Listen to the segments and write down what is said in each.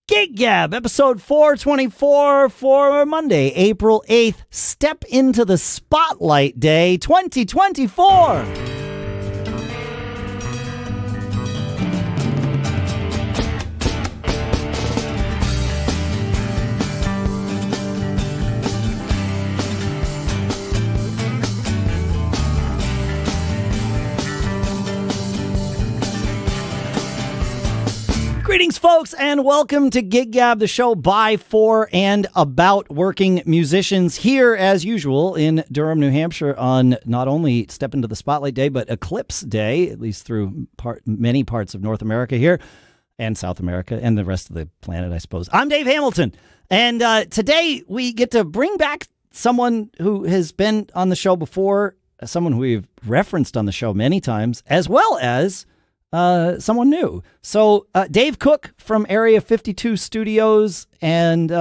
Gig Gab, episode 424 for Monday, April 8th. Step into the Spotlight Day 2024. Greetings, folks, and welcome to Gig Gab, the show by, for, and about working musicians here, as usual, in Durham, New Hampshire, on not only Step into the Spotlight Day, but Eclipse Day, at least through many parts of North America here, and South America, and the rest of the planet, I suppose. I'm Dave Hamilton, and today we get to bring back someone who has been on the show before, someone who we've referenced on the show many times, as well as someone new. So Dave Cook from Area 52 Studios, and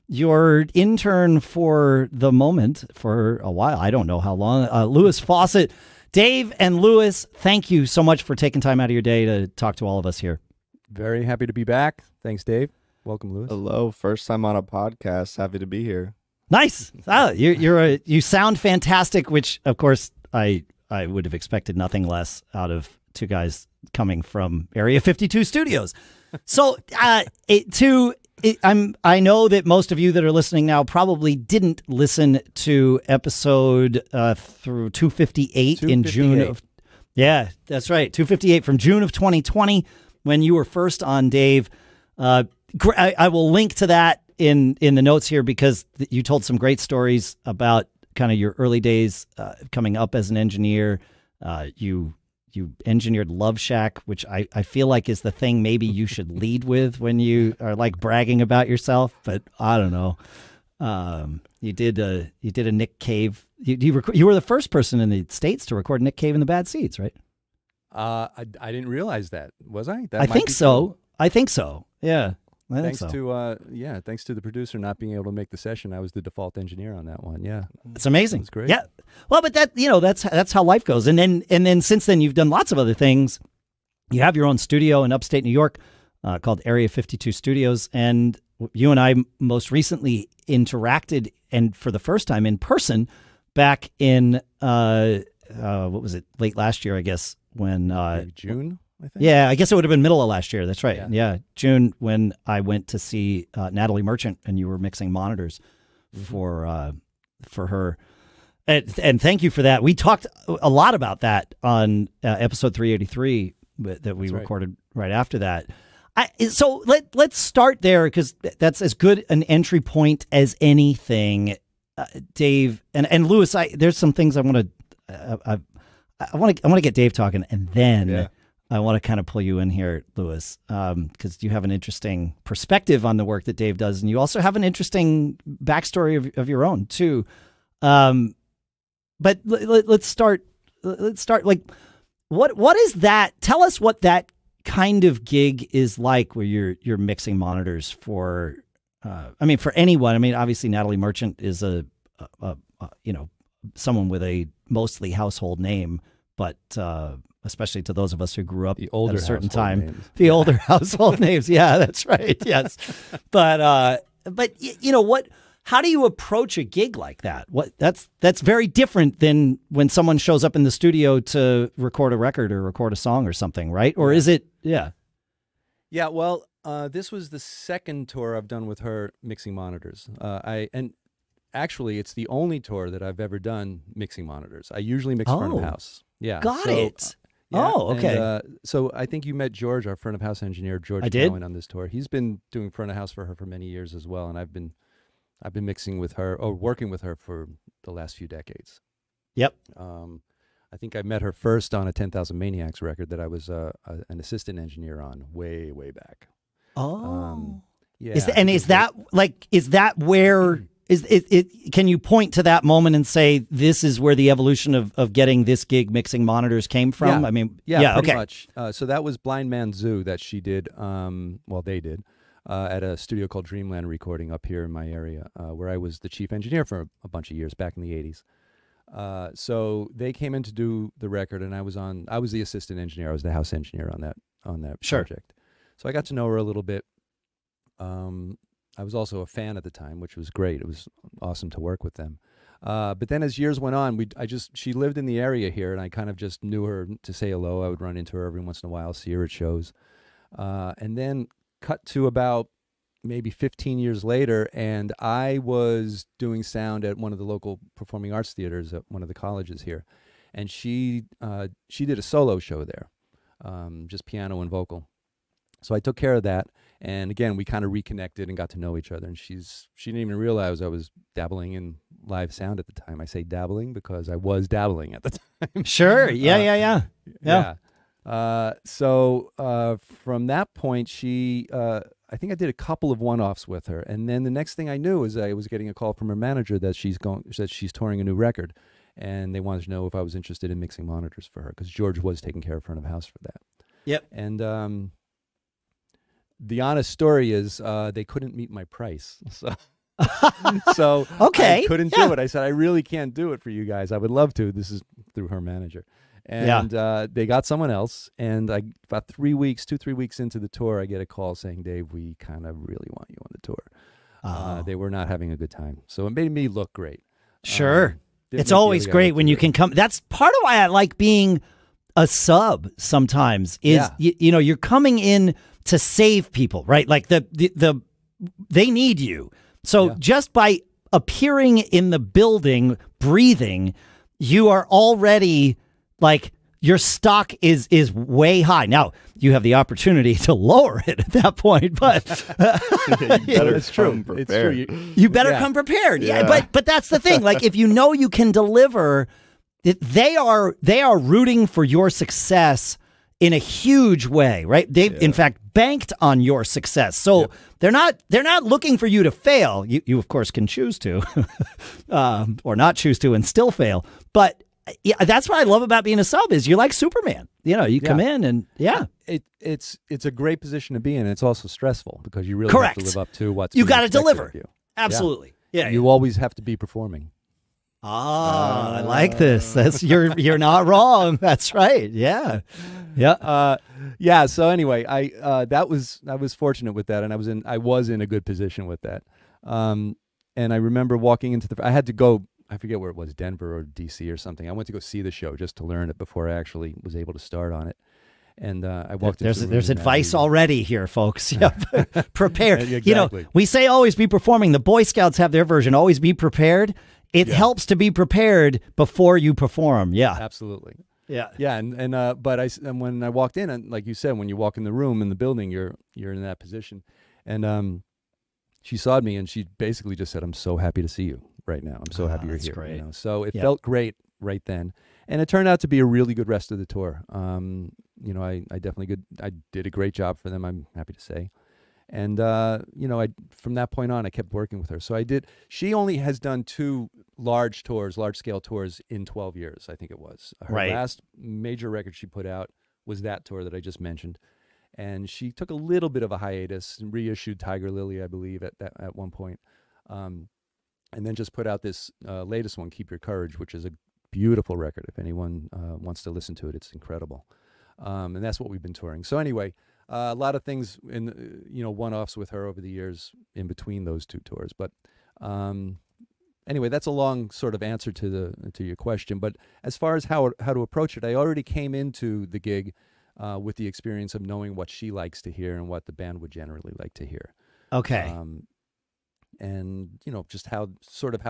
your intern for the moment, for a while, I don't know how long, Lewis Fawcett. Dave and Lewis, thank you so much for taking time out of your day to talk to all of us here. Very happy to be back. Thanks, Dave. Welcome, Lewis. Hello, first time on a podcast. Happy to be here. Nice. You sound fantastic, which of course I would have expected nothing less out of two guys coming from Area 52 Studios. So I know that most of you that are listening now probably didn't listen to episode through 258 in June of, yeah, that's right, 258 from June of 2020 when you were first on, Dave. I will link to that in the notes here because you told some great stories about kind of your early days coming up as an engineer. You engineered Love Shack, which I feel like is the thing maybe you should lead with when you are like bragging about yourself, but I don't know. You did a Nick Cave. You were the first person in the States to record Nick Cave and the Bad Seeds, right? I didn't realize that. Was I? I think so. Cool. I think so. Yeah. Thanks to the producer not being able to make the session. I was the default engineer on that one. Yeah, it's amazing. It's great. Yeah, well, but that's how life goes. And then since then, you've done lots of other things. You have your own studio in upstate New York called Area 52 Studios, and you and I most recently interacted, and for the first time in person, back in what was it? Late last year, I guess, when June. I think. Yeah, I guess it would have been middle of last year. That's right. Yeah, June, when I went to see Natalie Merchant, and you were mixing monitors for her. And thank you for that. We talked a lot about that on episode 383 that we recorded right after that. So let's start there because that's as good an entry point as anything, Dave and Lewis. There's some things I want to get Dave talking, and then. Yeah. I want to kind of pull you in here, Lewis, because you have an interesting perspective on the work that Dave does, and you also have an interesting backstory of your own too. But let's start. Like, what is that? Tell us what that kind of gig is like, where you're mixing monitors for. I mean, for anyone. I mean, obviously, Natalie Merchant is a someone with a mostly household name, but. Especially to those of us who grew up at a certain time. Names. The older household names. Yeah, that's right. Yes. But what, how do you approach a gig like that? That's very different than when someone shows up in the studio to record a record or record a song or something, right? Or is it, yeah. Yeah, well, this was the second tour I've done with her mixing monitors. And actually, it's the only tour that I've ever done mixing monitors. I usually mix front of house. Yeah. Got it. Yeah, okay. And, so I think you met George, our front of house engineer, George Cowan, on this tour. He's been doing front of house for her for many years as well, and I've been mixing with her or working with her for the last few decades. Yep. I think I met her first on a 10,000 Maniacs record that I was an assistant engineer on way back. Oh. Yeah. Is that where? Can you point to that moment and say this is where the evolution of getting this gig mixing monitors came from? Yeah. I mean, pretty much. So that was Blind Man Zoo that she did. They did at a studio called Dreamland Recording up here in my area, where I was the chief engineer for a bunch of years back in the 80s. So they came in to do the record, and I was the assistant engineer. I was the house engineer on that Sure. project. So I got to know her a little bit. I was also a fan at the time, which was great. It was awesome to work with them. But then as years went on, she lived in the area here, and I kind of just knew her to say hello. I would run into her every once in a while, see her at shows. And then cut to about maybe 15 years later, and I was doing sound at one of the local performing arts theaters at one of the colleges here. And she did a solo show there, just piano and vocal. So I took care of that, and again, we kind of reconnected and got to know each other. And she didn't even realize I was dabbling in live sound at the time. I say dabbling because I was dabbling at the time. Sure, yeah. So from that point, I think I did a couple of one-offs with her, and then the next thing I knew is I was getting a call from her manager that she's touring a new record, and they wanted to know if I was interested in mixing monitors for her because George was taking care of front of house for that. Yep. And the honest story is they couldn't meet my price. So okay. I couldn't do it. I said, I really can't do it for you guys. I would love to. This is through her manager. And they got someone else. And about 3 weeks, 2-3 weeks into the tour, I get a call saying, Dave, we kind of really want you on the tour. They were not having a good time. So it made me look great. Sure. It's always great when you can come. That's part of why I like being a sub sometimes is, you know, you're coming in to save people, right? Like they need you. So just by appearing in the building, breathing, you are already like your stock is way high. Now you have the opportunity to lower it at that point, but it's true. It's true. You better come prepared. Yeah. But that's the thing. Like if you know you can deliver, they are rooting for your success in a huge way, right? They've in fact banked on your success. So they're not looking for you to fail. You of course can choose to or not choose to and still fail. But that's what I love about being a sub is you're like Superman. You know, you come in and it's a great position to be in. It's also stressful because you really have to live up to what's you got to deliver. Of you. Absolutely. Yeah. You always have to be performing. I like this. That's you're not wrong. That's right. Yeah. Yeah. So anyway, I was fortunate with that, and I was in a good position with that. And I remember walking into I had to go. I forget where it was, Denver or DC or something. I went to go see the show just to learn it before I actually was able to start on it. And I walked into there's advice already here, folks. Prepare. Exactly. You know, we say always be performing. The Boy Scouts have their version. Always be prepared. It helps to be prepared before you perform. Yeah, absolutely. Yeah. But when I walked in, and like you said, when you walk in the room in the building, you're in that position. And she saw me, and she basically just said, "I'm so happy to see you right now. I'm so happy you're here." Great. You know? So it felt great right then, and it turned out to be a really good rest of the tour. You know, I did a great job for them. I'm happy to say. And, you know, from that point on, I kept working with her. So she only has done 2 large-scale tours in 12 years, I think it was. Her last major record she put out was that tour that I just mentioned. And she took a little bit of a hiatus and reissued Tiger Lily, I believe, at one point. And then just put out this latest one, Keep Your Courage, which is a beautiful record. If anyone wants to listen to it, it's incredible. And that's what we've been touring. So anyway... a lot of things in one-offs with her over the years in between those 2 tours, but anyway, that's a long sort of answer to your question. But as far as how to approach it, I already came into the gig with the experience of knowing what she likes to hear and what the band would generally like to hear. Okay. And just how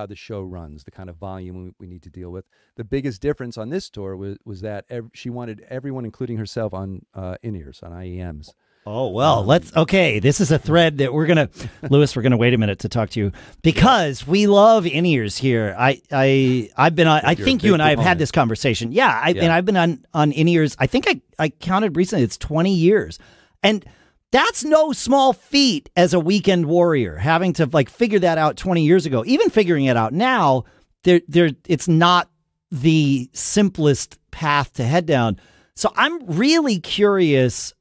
the show runs, the kind of volume we need to deal with. The biggest difference on this tour was that she wanted everyone, including herself, on in-ears, on IEMs. Oh, well, this is a thread that Louis, we're going to wait a minute to talk to you because we love in-ears here. I've been on, I think you and I have had this conversation. Yeah. And I've been on in-ears. I think I counted recently. It's 20 years. And that's no small feat as a weekend warrior, having to figure that out 20 years ago. Even figuring it out now, it's not the simplest path to head down. So I'm really curious,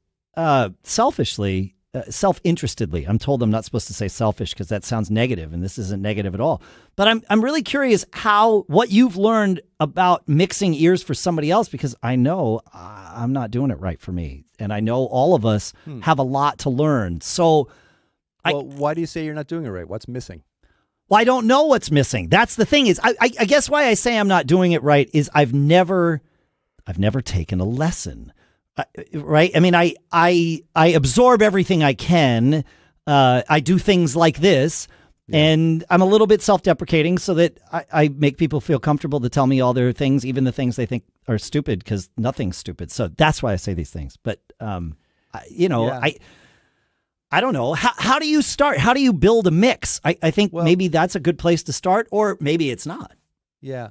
selfishly, self-interestedly. I'm told I'm not supposed to say selfish because that sounds negative, and this isn't negative at all. But I'm really curious what you've learned about mixing ears for somebody else, because I know I'm not doing it right for me, and I know all of us have a lot to learn. So Well, why do you say you're not doing it right? What's missing? Well, I don't know what's missing. That's the thing is, I guess why I say I'm not doing it right is I've never taken a lesson, right? I mean, I absorb everything I can. I do things like this, and I'm a little bit self-deprecating so that I make people feel comfortable to tell me all their things, even the things they think are stupid, because nothing's stupid. So that's why I say these things. But, I don't know. How do you start? How do you build a mix? I think maybe that's a good place to start, or maybe it's not. Yeah.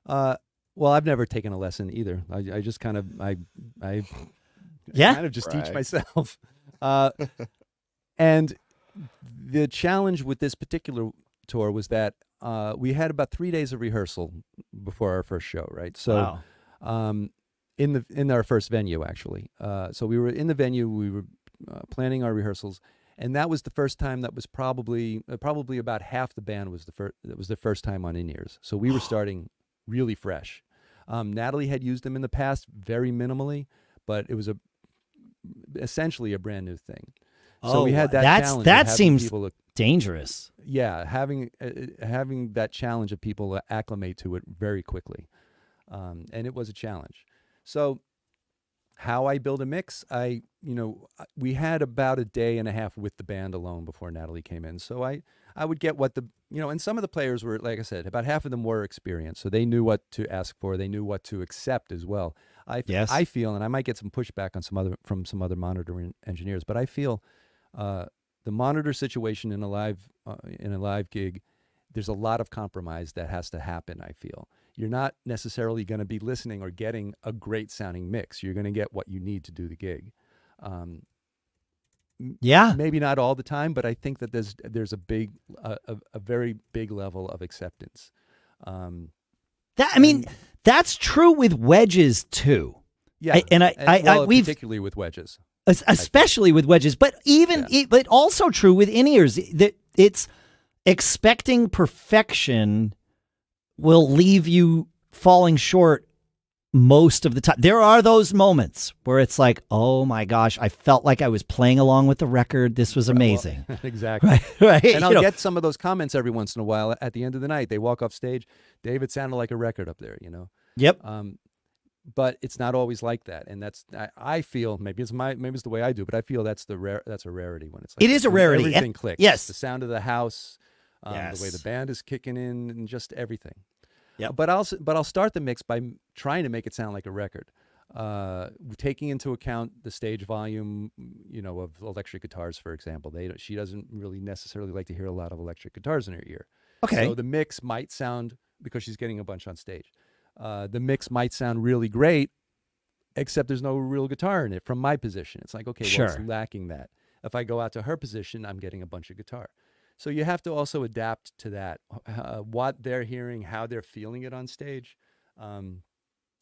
Well, I've never taken a lesson either. I just kind of, I kind of just teach myself. And the challenge with this particular tour was that we had about 3 days of rehearsal before our first show, right? So in our first venue, actually. So we were in the venue, we were planning our rehearsals, and that was the first time that was probably about half the band was the first time on in-ears. So we were starting really fresh. Natalie had used them in the past very minimally, but it was essentially a brand new thing. So we had that challenge. That seems dangerous. Yeah, having that challenge of people acclimate to it very quickly, and it was a challenge. So how I build a mix, we had about a day and a half with the band alone before Natalie came in. So I would get what and some of the players were, like I said, about half of them were experienced. So they knew what to ask for. They knew what to accept as well. I feel, and I might get some pushback on from some other monitoring engineers, but I feel the monitor situation in a live gig, there's a lot of compromise that has to happen, I feel. You're not necessarily going to be listening or getting a great sounding mix. You're going to get what you need to do the gig. Maybe not all the time, but I think that there's a very big level of acceptance. That's true with wedges too. Yeah, particularly with wedges, especially with wedges, but but also true with in-ears. That it's expecting perfection will leave you falling short most of the time. There are those moments where it's like, oh my gosh, I felt like I was playing along with the record. This was amazing. Well, exactly. Right. And I'll get some of those comments every once in a while at the end of the night. They walk off stage, David sounded like a record up there, Yep. But it's not always like that. And I feel, maybe it's the way I do, but I feel that's a rarity when it's like it is a rarity. Everything clicks. Yes. The sound of the house, the way the band is kicking in, and just everything. Yeah, but I'll start the mix by trying to make it sound like a record, taking into account the stage volume, of electric guitars, for example. She doesn't really necessarily like to hear a lot of electric guitars in her ear. Okay. So the mix might sound, because she's getting a bunch on stage, the mix might sound really great, except there's no real guitar in it from my position. It's like, okay, well, it's lacking that. If I go out to her position, I'm getting a bunch of guitar. So you have to also adapt to that, what they're hearing, how they're feeling it on stage.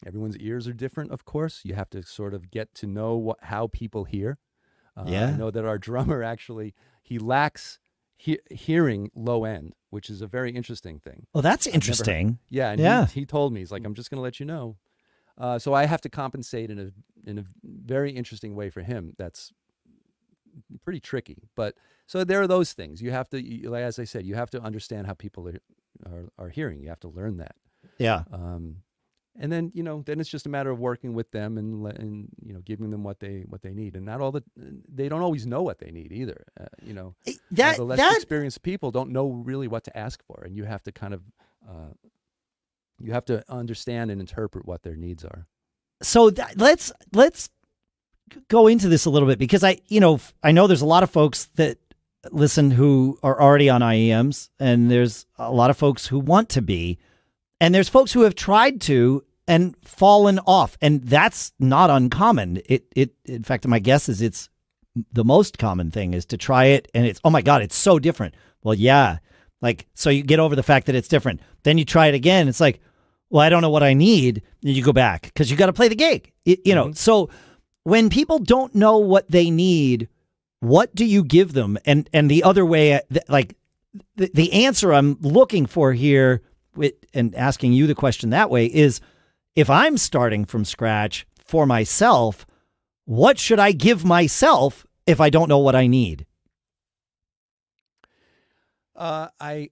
Everyone's ears are different, of course. You have to sort of get to know how people hear. I know that our drummer actually, he lacks hearing low end, which is a very interesting thing. Oh, that's interesting. He told me, he's like, I'm just going to let you know. So I have to compensate in a very interesting way for him. That's pretty tricky, but so there are those things. You have to, as I said, you have to understand how people are hearing. You have to learn that. Yeah. And then then it's just a matter of working with them and giving them what they need. And they don't always know what they need either. The less experienced people don't know really what to ask for, and you have to kind of you have to understand and interpret what their needs are. So let's go into this a little bit, because I know there's a lot of folks that listen who are already on IEMs, and there's a lot of folks who want to be, and there's folks who have tried to and fallen off, and that's not uncommon. In fact, my guess is it's the most common thing is to try it, and it's, oh my God, it's so different. Well, yeah, so you get over the fact that it's different, then you try it again. It's like, well, I don't know what I need. And you go back because you got to play the gig. So when people don't know what they need, what do you give them? And the other way, the answer I'm looking for here, and asking you the question that way, is if I'm starting from scratch for myself, what should I give myself if I don't know what I need? I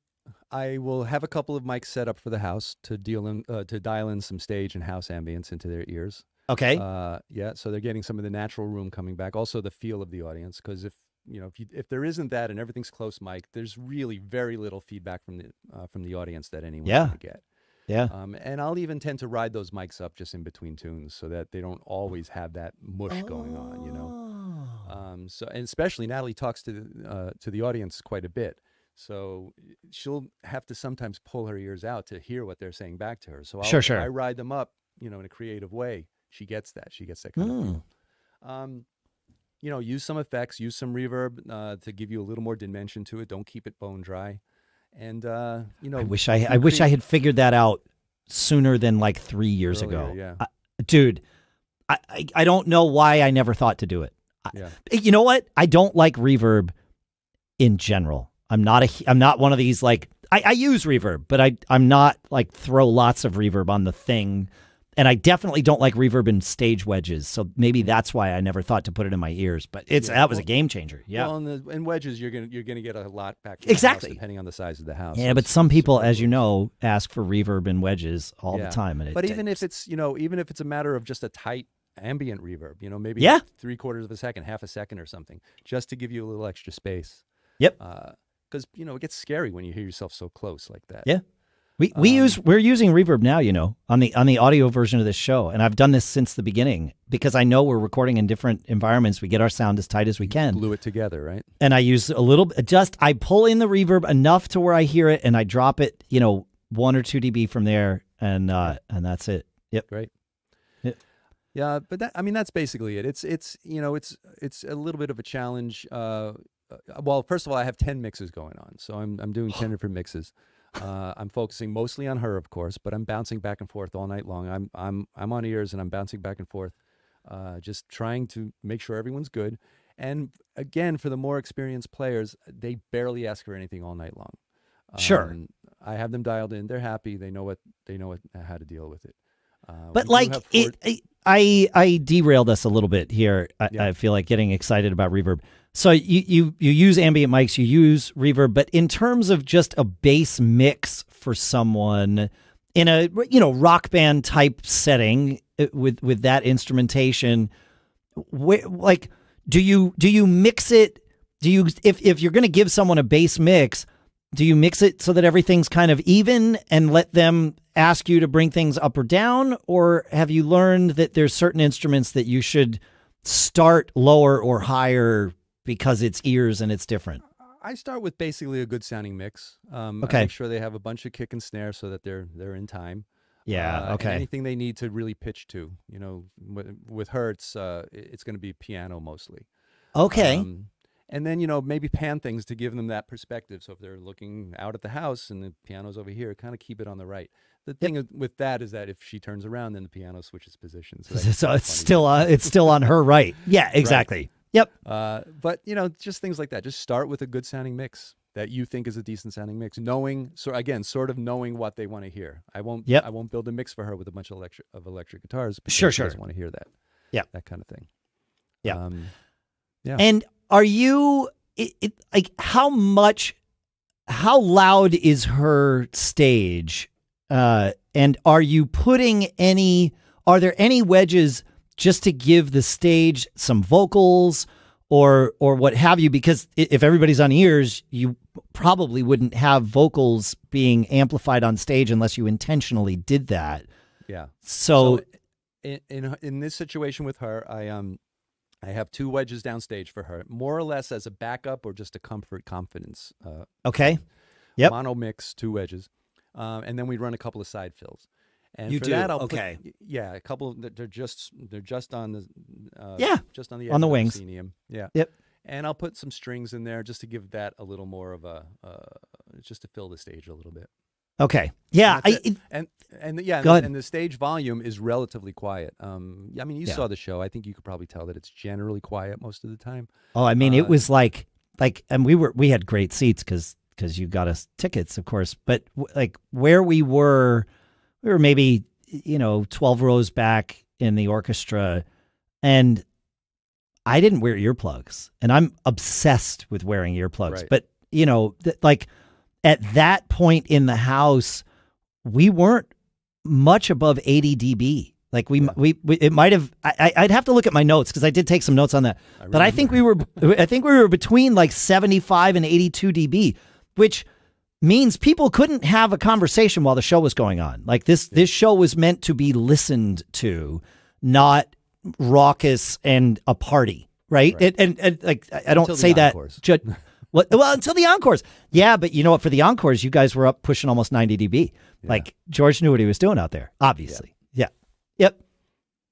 will have a couple of mics set up for the house to dial in some stage and house ambience into their ears. Okay. Yeah, so they're getting some of the natural room coming back. Also, the feel of the audience, because if there isn't that and everything's close mic, there's really very little feedback from the audience that anyone's going to get. Yeah. And I'll even tend to ride those mics up just in between tunes so that they don't always have that mush going on, So, and especially Natalie talks to the audience quite a bit. So she'll have to sometimes pull her ears out to hear what they're saying back to her. So Sure. I ride them up, in a creative way. She gets that. She gets that kind of feel. Use some effects, use some reverb to give you a little more dimension to it. Don't keep it bone dry. And I wish I had figured that out sooner than like 3 years ago. Yeah. Dude, I don't know why I never thought to do it. Yeah. You know what? I don't like reverb in general. I'm not one of these like I use reverb, but I'm not like throw lots of reverb on the thing. And I definitely don't like reverb in stage wedges, so maybe that's why I never thought to put it in my ears. But that was a game changer. Yeah. Well, in wedges, you're gonna get a lot back. Exactly. House, depending on the size of the house. Yeah, but some people, as you know, ask for reverb in wedges all the time. But even if it's a matter of just a tight ambient reverb, maybe 3/4 of a second, half a second, or something, just to give you a little extra space. Yep. Because it gets scary when you hear yourself so close like that. Yeah. We're using reverb now, on the audio version of this show, and I've done this since the beginning because I know we're recording in different environments. We get our sound as tight as we can. Glue it together, right? And I use a little I pull in the reverb enough to where I hear it, and I drop it, 1 or 2 dB from there, and that's it. Yep. Great. Yep. Yeah, but that's basically it. It's a little bit of a challenge. Well, first of all, I have 10 mixes going on, so I'm doing 10 different mixes. I'm focusing mostly on her, of course, but I'm bouncing back and forth all night long. I'm on ears and I'm bouncing back and forth, just trying to make sure everyone's good. And again, for the more experienced players, they barely ask for anything all night long. Sure, I have them dialed in. They're happy. They know how to deal with it. But I derailed us a little bit here. I feel like getting excited about reverb. So you use ambient mics, you use reverb, but in terms of just a bass mix for someone in a rock band type setting with that instrumentation, do you mix it? If you're going to give someone a bass mix, do you mix it so that everything's kind of even and let them ask you to bring things up or down, or have you learned that there's certain instruments that you should start lower or higher because it's ears and it's different? I start with basically a good sounding mix. Okay. I make sure they have a bunch of kick and snare so that they're in time. Yeah. Okay. And anything they need to really pitch to, with her, it's going to be piano mostly. Okay. And then, maybe pan things to give them that perspective. So if they're looking out at the house and the piano's over here, kind of keep it on the right. The thing with that is that if she turns around, then the piano switches positions. So it's still on her right. Yeah, exactly. Right. Yep. But just things like that. Just start with a good sounding mix that you think is a decent sounding mix. Sort of knowing what they want to hear. I won't build a mix for her with a bunch of electric guitars. Sure. She doesn't want to hear that. Yeah. That kind of thing. Yeah. Yeah. And are you how loud is her stage? And are there any wedges just to give the stage some vocals or what have you? Because if everybody's on ears, you probably wouldn't have vocals being amplified on stage unless you intentionally did that. Yeah. So in this situation with her, I have 2 wedges downstage for her, more or less as a backup or just a confidence. Okay. Yep. Mono mix, 2 wedges. And then we run a couple of side fills. And you for do. That, I'll put, a couple. They're just on the just on the on the wings. Proscenium. Yeah. Yep. And I'll put some strings in there just to give that a little more of a just to fill the stage a little bit. Okay. Yeah. And the stage volume is relatively quiet. You saw the show. I think you could probably tell that it's generally quiet most of the time. Oh, it was like, and we had great seats because you got us tickets, of course. But where we were maybe 12 rows back in the orchestra, and I didn't wear earplugs, and I'm obsessed with wearing earplugs. Right. But at that point in the house, we weren't much above 80 dB. Like we it might have. I'd have to look at my notes because I did take some notes on that. But I think we were between like 75 and 82 dB, which means people couldn't have a conversation while the show was going on. Like this show was meant to be listened to, not raucous and a party, right? And like I don't say that. Well, until the encores. Yeah, but you know what? For the encores, you guys were up pushing almost 90 dB. Yeah. Like George knew what he was doing out there, obviously. Yeah. Yep.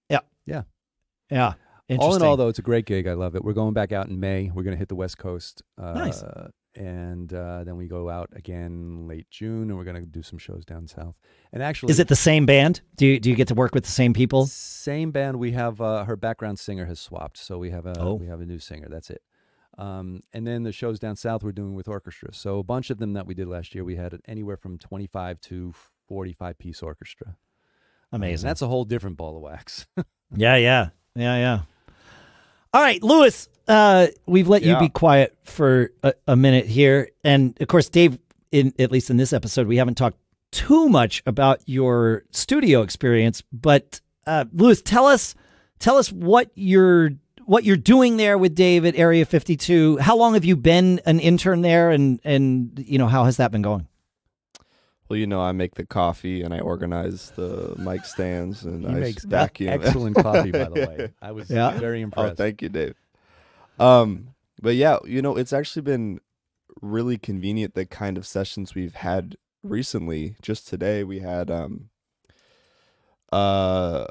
Yeah. Yeah. All in all, though, it's a great gig. I love it. We're going back out in May. We're going to hit the West Coast. Nice. And then we go out again late June, and we're going to do some shows down south. And actually, is it the same band? Do you get to work with the same people? Same band. We have her background singer has swapped, so we have a new singer. That's it. And then the shows down south we're doing with orchestra. So a bunch of them that we did last year, we had anywhere from 25 to 45 piece orchestra. Amazing. That's a whole different ball of wax. Yeah. All right, Louis, we've let you be quiet for a minute here. And of course, Dave, at least in this episode, we haven't talked too much about your studio experience, but Louis, tell us what you're doing there with Dave at Area 52. How long have you been an intern there, and you know, how has that been going? Well, you know, I make the coffee and I organize the mic stands and he I makes vacuum. Excellent coffee, by the way. I was very impressed. Oh, thank you, Dave. But yeah, you know, it's actually been really convenient, the kind of sessions we've had recently. Just today we had a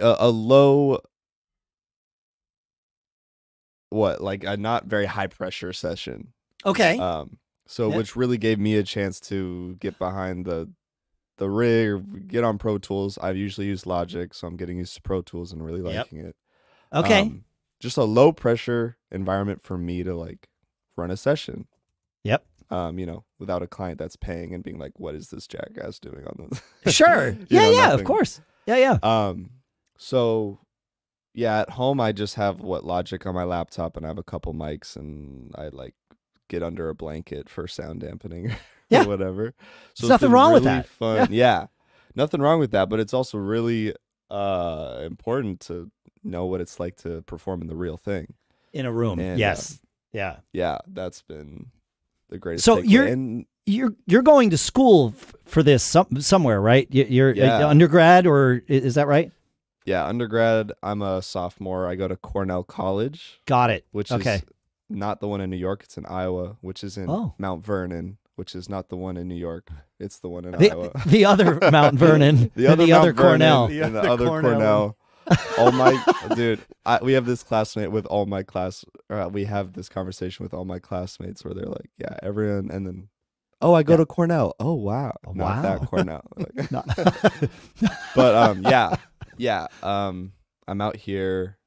low, like a not very high pressure session. Okay. Which really gave me a chance to get behind the rig, or get on Pro Tools. I've usually used Logic, so I'm getting used to Pro Tools and really liking it. Okay. Just a low pressure environment for me to like run a session. Yep. You know, without a client that's paying and being like, what is this jackass doing on this? Sure. Yeah, of course. Yeah. So yeah, at home I just have Logic on my laptop and I have a couple mics and I like get under a blanket for sound dampening or whatever. So there's nothing wrong with really that. Fun. Yeah, nothing wrong with that, but it's also really important to know what it's like to perform in the real thing. In a room. And, yes. Yeah, that's been the greatest. So you're going to school for this somewhere, right? You're undergrad, or is that right? Yeah, undergrad. I'm a sophomore. I go to Cornell College. Got it. Which is not the one in New York. It's in Iowa, which is in Mount Vernon, which is not the one in New York. It's the one in Iowa. The other Mount Vernon. the other Cornell. And the other Cornell. All my we have this classmate with all my class. We have this conversation with all my classmates where they're like, "Yeah, everyone," and then, "Oh, I go to Cornell." Oh, wow, not that Cornell. But yeah. I'm out here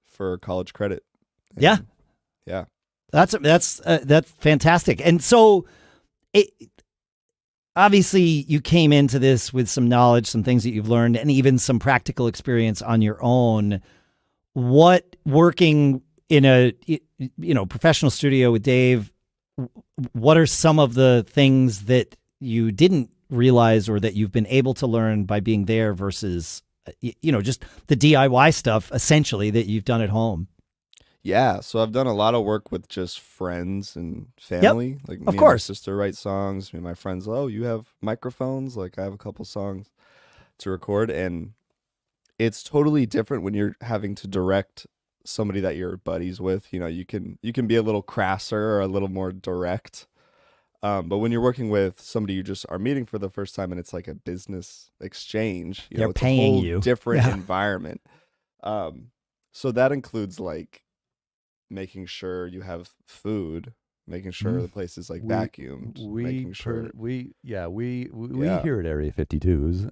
for college credit. Yeah. That's fantastic. And so, obviously, you came into this with some knowledge, some things that you've learned, and even some practical experience on your own. What working in a professional studio with Dave, what are some of the things that you didn't realize or that you've been able to learn by being there versus just the DIY stuff essentially that you've done at home? Yeah, so I've done a lot of work with just friends and family. Like me of and course. my sister write songs. Me and my friends, oh, you have microphones? Like I have a couple songs to record, and it's totally different when you're having to direct somebody that you're buddies with. You know, you can be a little crasser or a little more direct. But when you're working with somebody you just are meeting for the first time and it's like a business exchange, they're it's paying a whole you. Different environment. So that includes like making sure you have food, making sure the place is like vacuumed, making sure we here at Area 52's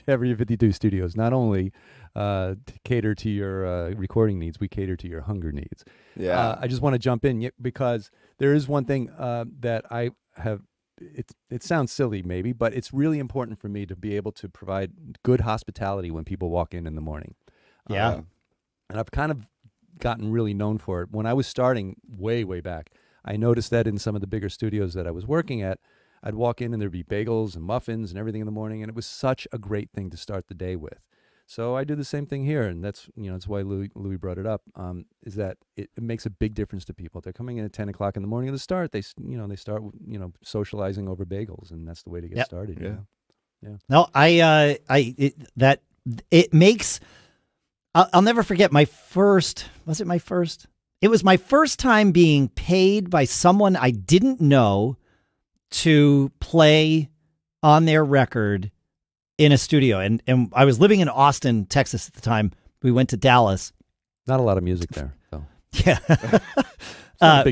Area 52 Studios not only to cater to your recording needs, we cater to your hunger needs. I just want to jump in because there is one thing that I have. It sounds silly maybe, but it's really important for me to be able to provide good hospitality when people walk in the morning. And I've kind of gotten really known for it. When I was starting way back, I noticed that in some of the bigger studios that I was working at, I'd walk in and there'd be bagels and muffins and everything in the morning, and it was such a great thing to start the day with. So I do the same thing here, and that's that's why Louis brought it up. Is that it makes a big difference to people. They're coming in at 10 o'clock in the morning. At the start, they start socializing over bagels, and that's the way to get started. Yeah. Yeah. No, it makes. I'll never forget my first. Was it my first? It was my first time being paid by someone I didn't know to play on their record in a studio. And I was living in Austin, Texas at the time. We went to Dallas. Not a lot of music there, so. Yeah.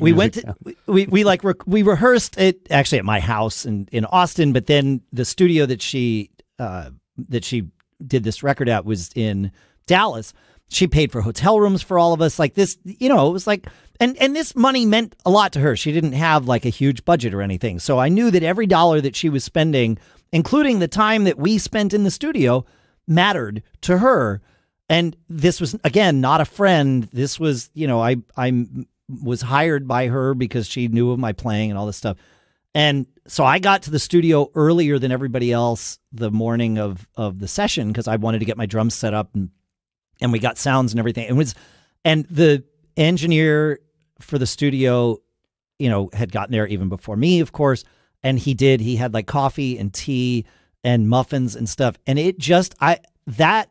We went to, we rehearsed it actually at my house in Austin, but then the studio that she did this record at was in Dallas. She paid for hotel rooms for all of us. Like this, it was like, and this money meant a lot to her. She didn't have like a huge budget or anything. So I knew that every dollar that she was spending, including the time that we spent in the studio, mattered to her. And this was, again, not a friend. This was, I was hired by her because she knew of my playing and all this stuff. And so I got to the studio earlier than everybody else the morning of the session because I wanted to get my drums set up and we got sounds and everything. And the engineer for the studio, had gotten there even before me, of course. And he had like coffee and tea and muffins and stuff. And it just, that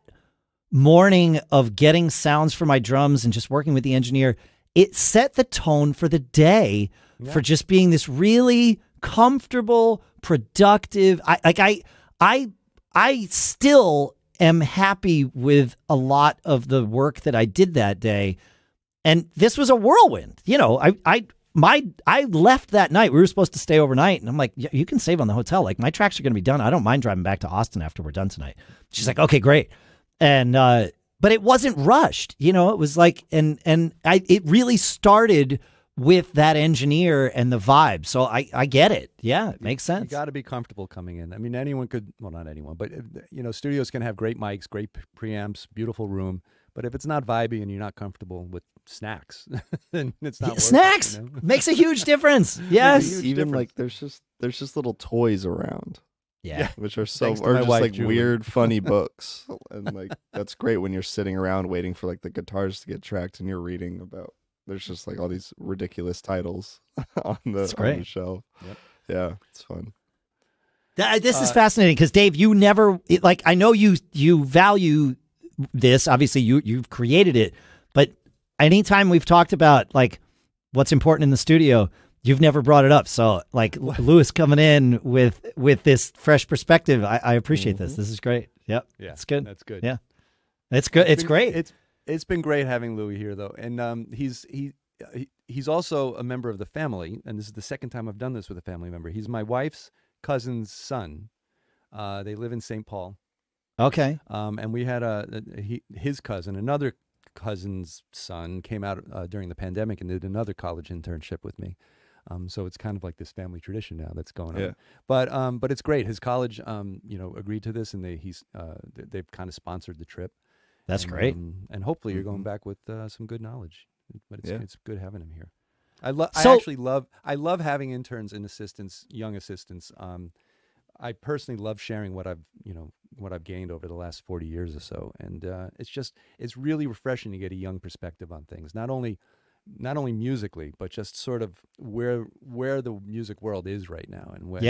morning of getting sounds for my drums and just working with the engineer, it set the tone for the day for just being this really comfortable, productive. I still am happy with a lot of the work that I did that day. And this was a whirlwind. I left that night. We were supposed to stay overnight. And I'm like, you can save on the hotel. Like, my tracks are going to be done. I don't mind driving back to Austin after we're done tonight. She's like, okay, great. And, but it wasn't rushed. It was like, it really started with that engineer and the vibe. So I get it. Yeah, it makes sense. You got to be comfortable coming in. I mean, anyone could, well, not anyone, but studios can have great mics, great preamps, beautiful room. But if it's not vibey and you're not comfortable with snacks, then it's not worth snacks it, makes a huge difference. Yes, even like there's just little toys around. Yeah, which are just wife, like Julie. weird, funny books, and like that's great when you're sitting around waiting for like the guitars to get tracked and you're reading about. There's just like all these ridiculous titles on the shelf. Yep. Yeah, it's fun. This is fascinating because Dave, you never I know you value this. Obviously, you've created it, but anytime we've talked about like what's important in the studio, you've never brought it up. So like Louis coming in with this fresh perspective, I appreciate this. This is great. Yep. Yeah, it's good. That's good. Yeah, it's good. It's great. It's been great having Louis here though, and he's also a member of the family, and this is the second time I've done this with a family member. He's my wife's cousin's son. They live in St. Paul. Okay. And we had his cousin, another cousin's son, came out during the pandemic and did another college internship with me. So it's kind of like this family tradition now that's going on. But it's great. His college, agreed to this, and they've kind of sponsored the trip. That's great. And hopefully you're going back with some good knowledge. But it's good having him here. I love having interns and assistants, young assistants. I personally love sharing what I've gained over the last 40 years or so, and it's really refreshing to get a young perspective on things. Not only musically, but just sort of where the music world is right now, and what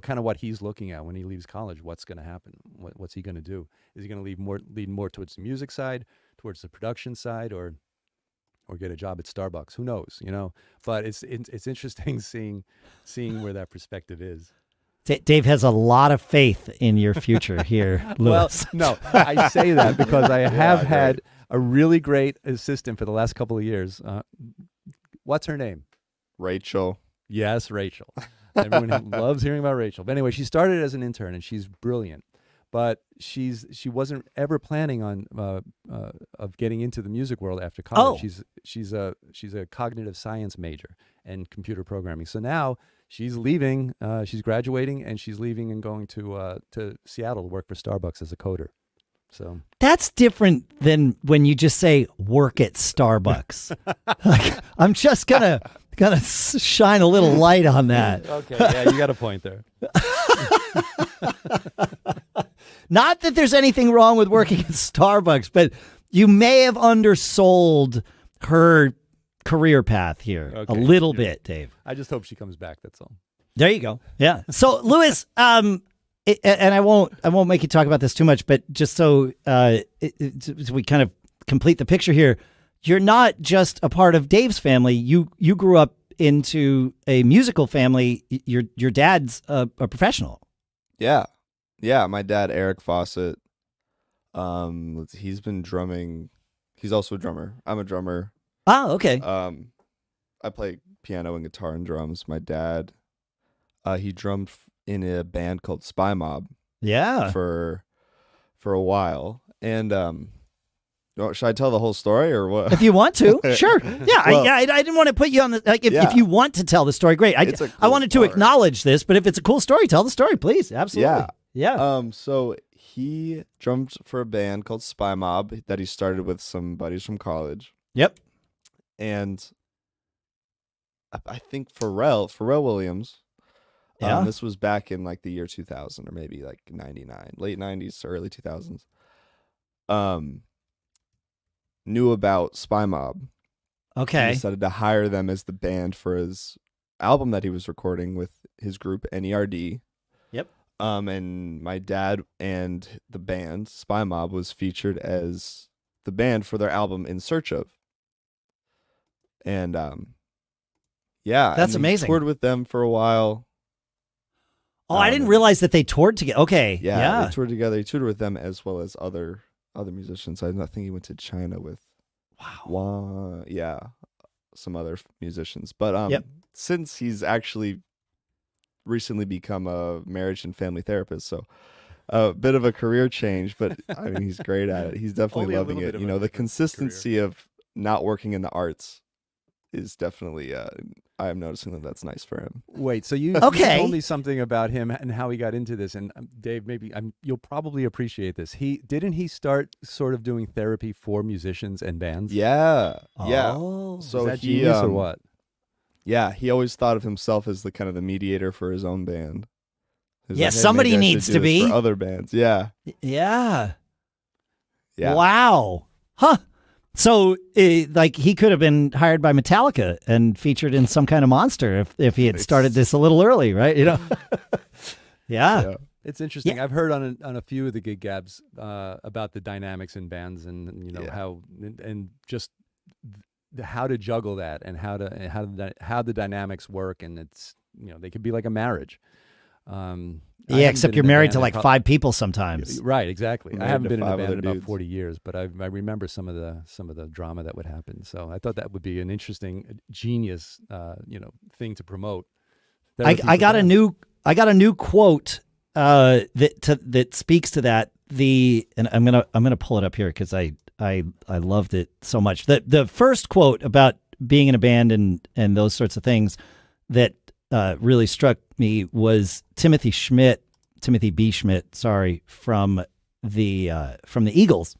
kind of what he's looking at when he leaves college. What's going to happen? What's he going to do? Is he going to lead more towards the music side, towards the production side, or get a job at Starbucks? Who knows? But it's interesting seeing where that perspective is. Dave has a lot of faith in your future here, Louis. Well, no, I say that because I have had a really great assistant for the last couple of years. What's her name? Rachel. Yes, Rachel. Everyone loves hearing about Rachel. But anyway, she started as an intern, and she's brilliant. But she wasn't ever planning on of getting into the music world after college. Oh. She's a cognitive science major and computer programming. So now she's leaving. She's graduating, and she's leaving and going to Seattle to work for Starbucks as a coder. So that's different than when you just say work at Starbucks. Like, I'm just gonna Gotta shine a little light on that. Okay, yeah, you got a point there. Not that there's anything wrong with working at Starbucks, but you may have undersold her career path here a little bit, Dave. I just hope she comes back. That's all. There you go. Yeah. So, Louis, and I won't make you talk about this too much, but just so we kind of complete the picture here, you're not just a part of Dave's family. You grew up into a musical family. Your dad's a professional. Yeah. Yeah, my dad, Eric Fawcett, he's been drumming. He's also a drummer. I'm a drummer. Oh, okay. I play piano and guitar and drums. My dad, he drummed in a band called Spymob. Yeah. For a while. And should I tell the whole story or what? If you want to, sure. Yeah, well, I didn't want to put you on the if you want to tell the story, great. I wanted to acknowledge this, but if it's a cool story, tell the story, please. Absolutely. Yeah. Yeah. So he drummed for a band called Spymob that he started with some buddies from college. Yep. And I think Pharrell Williams. Yeah. This was back in like the year 2000 or maybe like 99, late 90s to early 2000s. Knew about Spymob. Okay. He decided to hire them as the band for his album that he was recording with his group NERD. Yep. And my dad and the band Spymob was featured as the band for their album In Search Of. And yeah, that's and amazing. He toured with them for a while. Oh, I didn't realize that they toured together. Okay. Yeah, they toured together. He toured with them as well as other musicians. I think he went to China with some other musicians. But since he's actually recently become a marriage and family therapist, so a bit of a career change, but I mean he's great at it. He's definitely loving it. You know, the consistency of not working in the arts is definitely I am noticing that that's nice for him. Wait, so you told me something about him and how he got into this, and Dave, maybe you'll probably appreciate this. Didn't he start sort of doing therapy for musicians and bands? Yeah, yeah. Oh, so is that genius or what? Yeah, he always thought of himself as the kind of the mediator for his own band. Yeah, somebody needs to be for other bands. Yeah, yeah. Yeah. Wow. Huh. So, like, he could have been hired by Metallica and featured in some kind of monster if he had started this a little early, right? You know. Yeah. It's interesting. I've heard on a few of the Gig Gabs about the dynamics in bands and how and just how to juggle that and how the dynamics work, and it's they could be like a marriage. Yeah, except you're married to like 5 people sometimes. Right, exactly. I haven't been in a band in about dudes. 40 years, but I remember some of the drama that would happen. So I thought that would be an interesting, genius, thing to promote. I got a new quote that speaks to that. And I'm gonna pull it up here because I loved it so much. The first quote about being in a band and those sorts of things that really struck me was Timothy B. Schmidt, from the Eagles.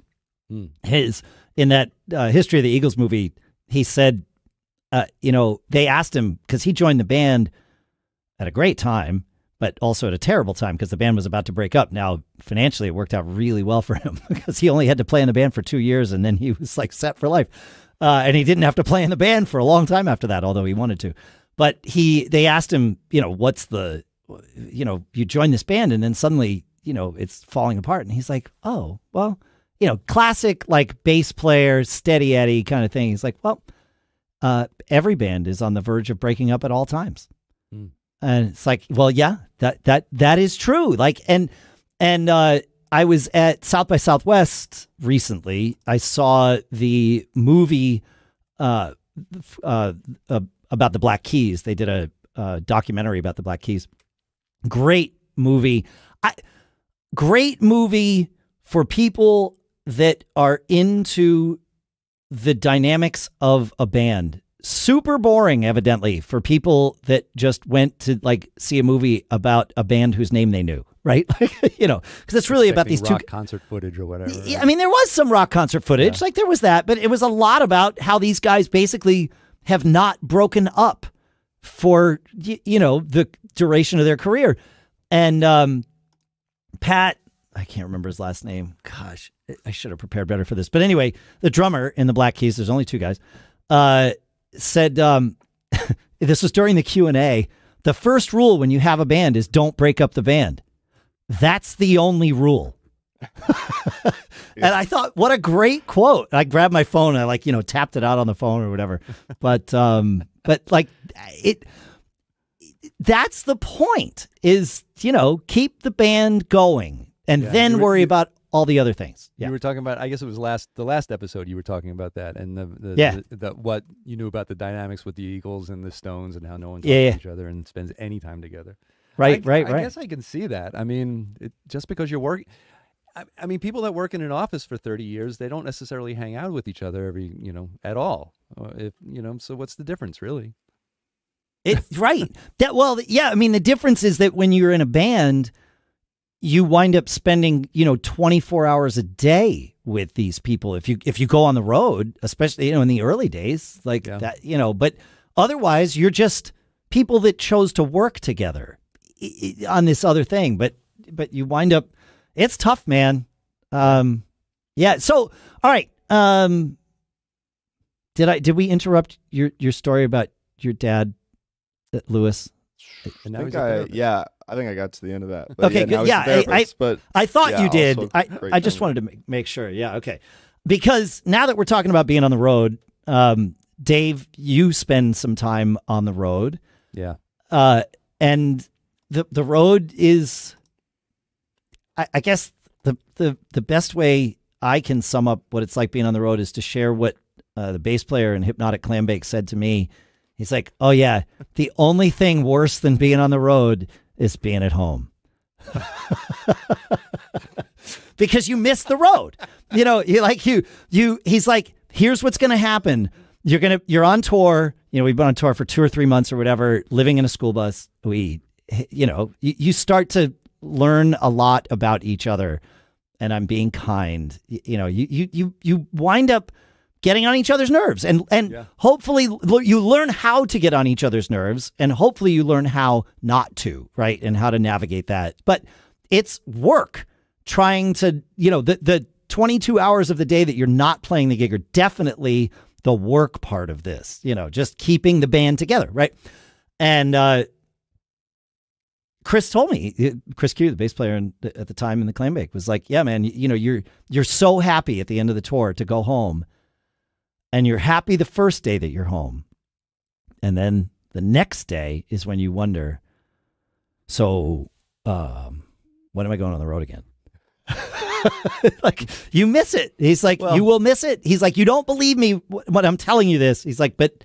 In that History of the Eagles movie, he said, they asked him, because he joined the band at a great time, but also at a terrible time because the band was about to break up. Now, financially, it worked out really well for him because he only had to play in the band for 2 years, and then he was like set for life. And he didn't have to play in the band for a long time after that, although he wanted to. But they asked him, what's you join this band and then suddenly, it's falling apart. And he's like, oh, well, classic like bass player, steady Eddie kind of thing. He's like, well, every band is on the verge of breaking up at all times. And it's like, well, yeah, that is true. Like, and I was at South by Southwest recently. I saw the movie about the Black Keys. They did a documentary about the Black Keys. Great movie. Great movie for people that are into the dynamics of a band. Super boring, evidently, for people that just went to like see a movie about a band whose name they knew, right? Like, because it's really about these rock concert footage or whatever. Yeah, I mean, there was some rock concert footage, like there was that, but it was a lot about how these guys basically have not broken up for, you know, the duration of their career. And Pat, I can't remember his last name. Gosh, I should have prepared better for this. But anyway, the drummer in the Black Keys, there's only two guys, said, this was during the Q&A, the first rule when you have a band is don't break up the band. That's the only rule. And I thought, what a great quote. I grabbed my phone and I, like, you know, tapped it out on the phone or whatever. But like that's the point, is, you know, keep the band going and then worry about all the other things. You were talking about, I guess it was the last episode you were talking about that, and the what you knew about the dynamics with the Eagles and the Stones and how no one talks to each other and spends any time together. Right. I guess I can see that. I mean, just because you're working, I mean, people that work in an office for 30 years, they don't necessarily hang out with each other at all. So what's the difference, really? It's right. I mean, the difference is that when you're in a band, you wind up spending, 24 hours a day with these people. If you go on the road, especially, in the early days, like that, but otherwise you're just people that chose to work together on this other thing. But you wind up, it's tough, man. Yeah. So, all right. Did we interrupt your story about your dad, Lewis? I think I got to the end of that. But okay, good. Yeah, I thought you did. I just wanted to make sure. Yeah, okay. Because now that we're talking about being on the road, Dave, you spend some time on the road. Yeah. And the road is, I guess the best way I can sum up what it's like being on the road is to share what the bass player in Hypnotic Clambake said to me. He's like, "Oh yeah, the only thing worse than being on the road is being at home." Because you miss the road. He's like, "Here's what's going to happen. You're on tour. We've been on tour for 2 or 3 months or whatever, living in a school bus. You start to learn a lot about each other, and I'm being kind. You wind up getting on each other's nerves, and hopefully you learn how to get on each other's nerves, and hopefully you learn how not to, right? And how to navigate that. But it's work trying to, the 22 hours of the day that you're not playing the gig are definitely the work part of this, just keeping the band together. Right. And, Chris told me, Chris Q, the bass player at the time in the Clambake, was like, "Yeah, man, you're so happy at the end of the tour to go home. And you're happy the first day that you're home. And then the next day is when you wonder, so when am I going on the road again?" Like, you miss it. He's like, you will miss it. He's like, you don't believe me when I'm telling you this. He's like, but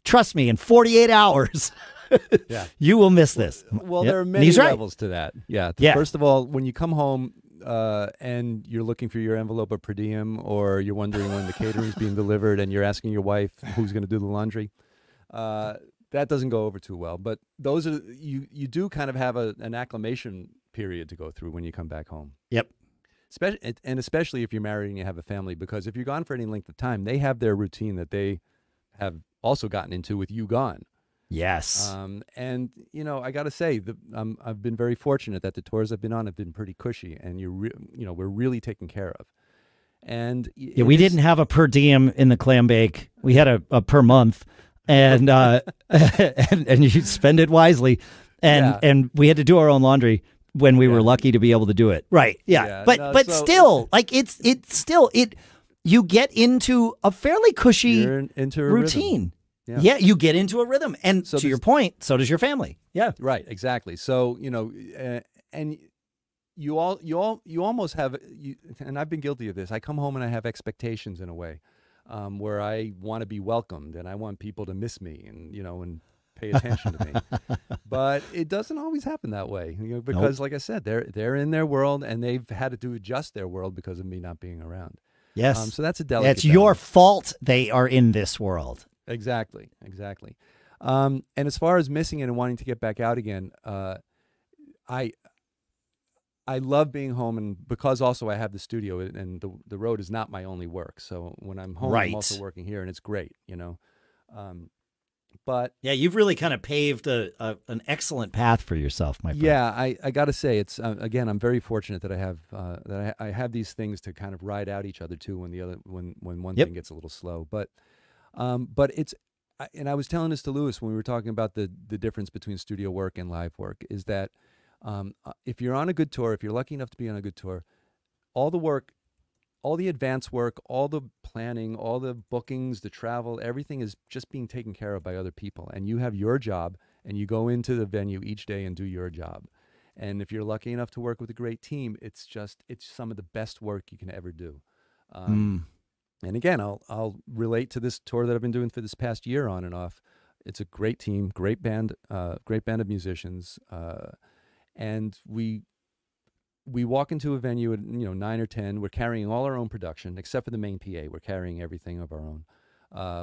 trust me, in 48 hours, you will miss this. Well, there are many levels to that. Yeah. First of all, when you come home, and you're looking for your envelope of per diem, or you're wondering when the catering's being delivered, and you're asking your wife who's going to do the laundry, that doesn't go over too well. But those are you do kind of have an acclimation period to go through when you come back home. Yep. Especially if you're married and you have a family, because if you're gone for any length of time, they have their routine that they have also gotten into with you gone. Yes. And I got to say, I've been very fortunate that the tours I've been on have been pretty cushy, and we're really taken care of. And we didn't have a per diem in the Clambake. We had a per month, and and you spend it wisely, and we had to do our own laundry when we were lucky to be able to do it. Right. Yeah. But still, like it's still you get into a fairly cushy routine. Yeah, you get into a rhythm, and so to your point, so does your family. Yeah, right, exactly. So and you almost have, and I've been guilty of this. I come home and I have expectations in a way, where I want to be welcomed and I want people to miss me and and pay attention to me. But it doesn't always happen that way, because like I said, they're in their world and they've had to adjust their world because of me not being around. Yes, so that's a delicate. It's your fault they are in this world. Exactly. And as far as missing it and wanting to get back out again, I love being home, and because also I have the studio, and the road is not my only work. So when I'm home, I'm also working here, and it's great, But Yeah, you've really kind of paved an excellent path for yourself, my friend. yeah, I got to say, it's again, I'm very fortunate that I have I have these things to kind of ride out each other too when one thing gets a little slow. But it's and I was telling this to Lewis when we were talking about the difference between studio work and live work is that if you're on a good tour, if you're lucky enough to be on a good tour, all the work, all the advance work, all the planning, all the bookings, the travel, everything is just being taken care of by other people. And you have your job, and you go into the venue each day and do your job. And if you're lucky enough to work with a great team, it's some of the best work you can ever do. And again, I'll relate to this tour that I've been doing for this past year on and off. It's a great team, great band of musicians, and we walk into a venue at 9 or 10. We're carrying all our own production except for the main PA. We're carrying everything of our own.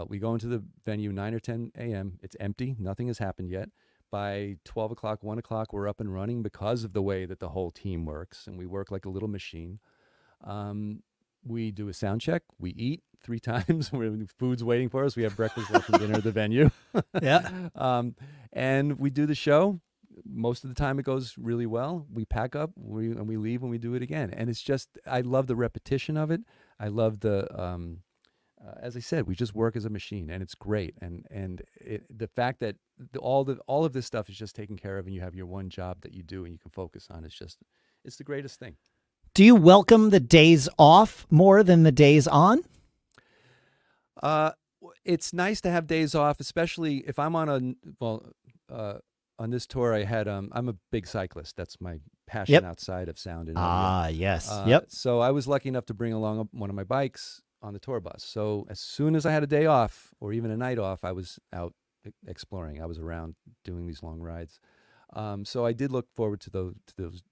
We go into the venue 9 or 10 a.m. It's empty. Nothing has happened yet. By 12 o'clock, 1 o'clock, we're up and running because of the way that the whole team works, and we work like a little machine. We do a sound check. We eat 3 times. Food's waiting for us. We have breakfast, lunch, and dinner at the venue. Yeah. And we do the show. Most of the time it goes really well. We pack up and we leave and we do it again. And it's just, I love the repetition of it. I love the, as I said, we just work as a machine, and it's great. And the fact that all of this stuff is just taken care of, and you have your one job that you do and you can focus on, it's the greatest thing. Do you welcome the days off more than the days on? It's nice to have days off, especially if I'm on on this tour, I had I'm a big cyclist. That's my passion outside of sound and audio. Yes. So I was lucky enough to bring along one of my bikes on the tour bus. So as soon as I had a day off or even a night off, I was out exploring. I was around doing these long rides. So I did look forward to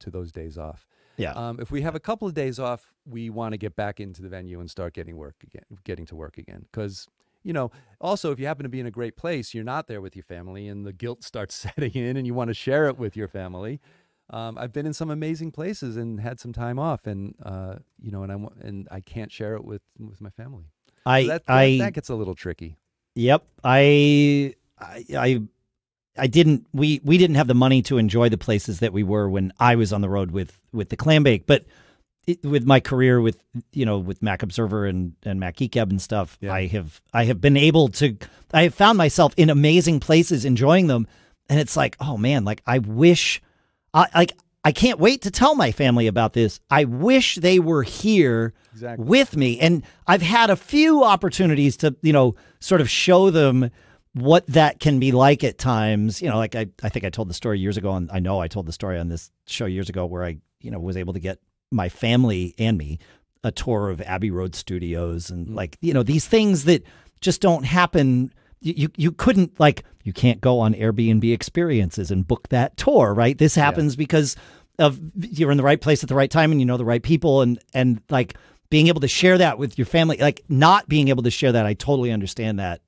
those days off. Yeah. If we have a couple of days off, we want to get back into the venue and start getting to work again. Because also, if you happen to be in a great place, you're not there with your family, and the guilt starts setting in, and you want to share it with your family. I've been in some amazing places and had some time off, and and I can't share it with my family. So that gets a little tricky. Yep. We didn't have the money to enjoy the places that we were when I was on the road with the Clambake, but with my career with Mac Observer and Mac Gig Gab and stuff, I have been able to, I have found myself in amazing places enjoying them, and it's like, oh man, like I wish, I can't wait to tell my family about this. I wish they were here with me, and I've had a few opportunities to sort of show them what that can be like at times. Like I think I told the story years ago, and I know I told the story on this show years ago where I was able to get my family and me a tour of Abbey Road Studios, and these things that just don't happen. You couldn't, you can't go on Airbnb experiences and book that tour, right? This happens because of you're in the right place at the right time, and the right people, and like being able to share that with your family, not being able to share that. I totally understand that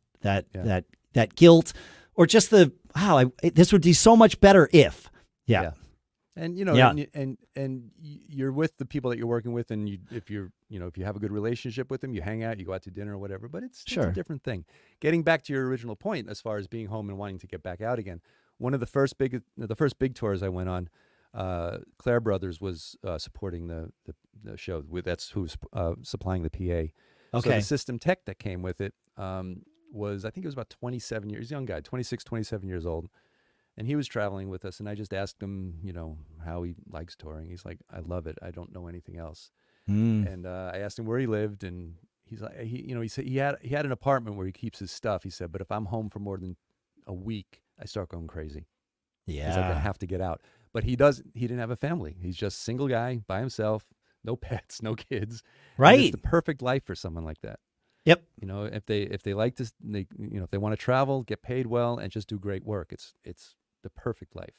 guilt, or just this would be so much better if. And and you're with the people that you're working with, and if you have a good relationship with them, you hang out, you go out to dinner or whatever. But it's a different thing. Getting back to your original point, as far as being home and wanting to get back out again, one of the first big tours I went on, Claire Brothers was supporting the show. That's who's supplying the PA. Okay. So the system tech that came with it was, I think it was about 27 years, young guy, 26, 27 years old. And he was traveling with us, and I just asked him, how he likes touring. He's like, I love it. I don't know anything else. And I asked him where he lived, and he's like, he said he had an apartment where he keeps his stuff. He said, but if I'm home for more than a week, I start going crazy. Yeah. He's like, I have to get out. But he didn't have a family. He's just a single guy by himself, no pets, no kids. Right. And it's the perfect life for someone like that. Yep. If they like this, if they want to travel, get paid well, and just do great work, it's the perfect life.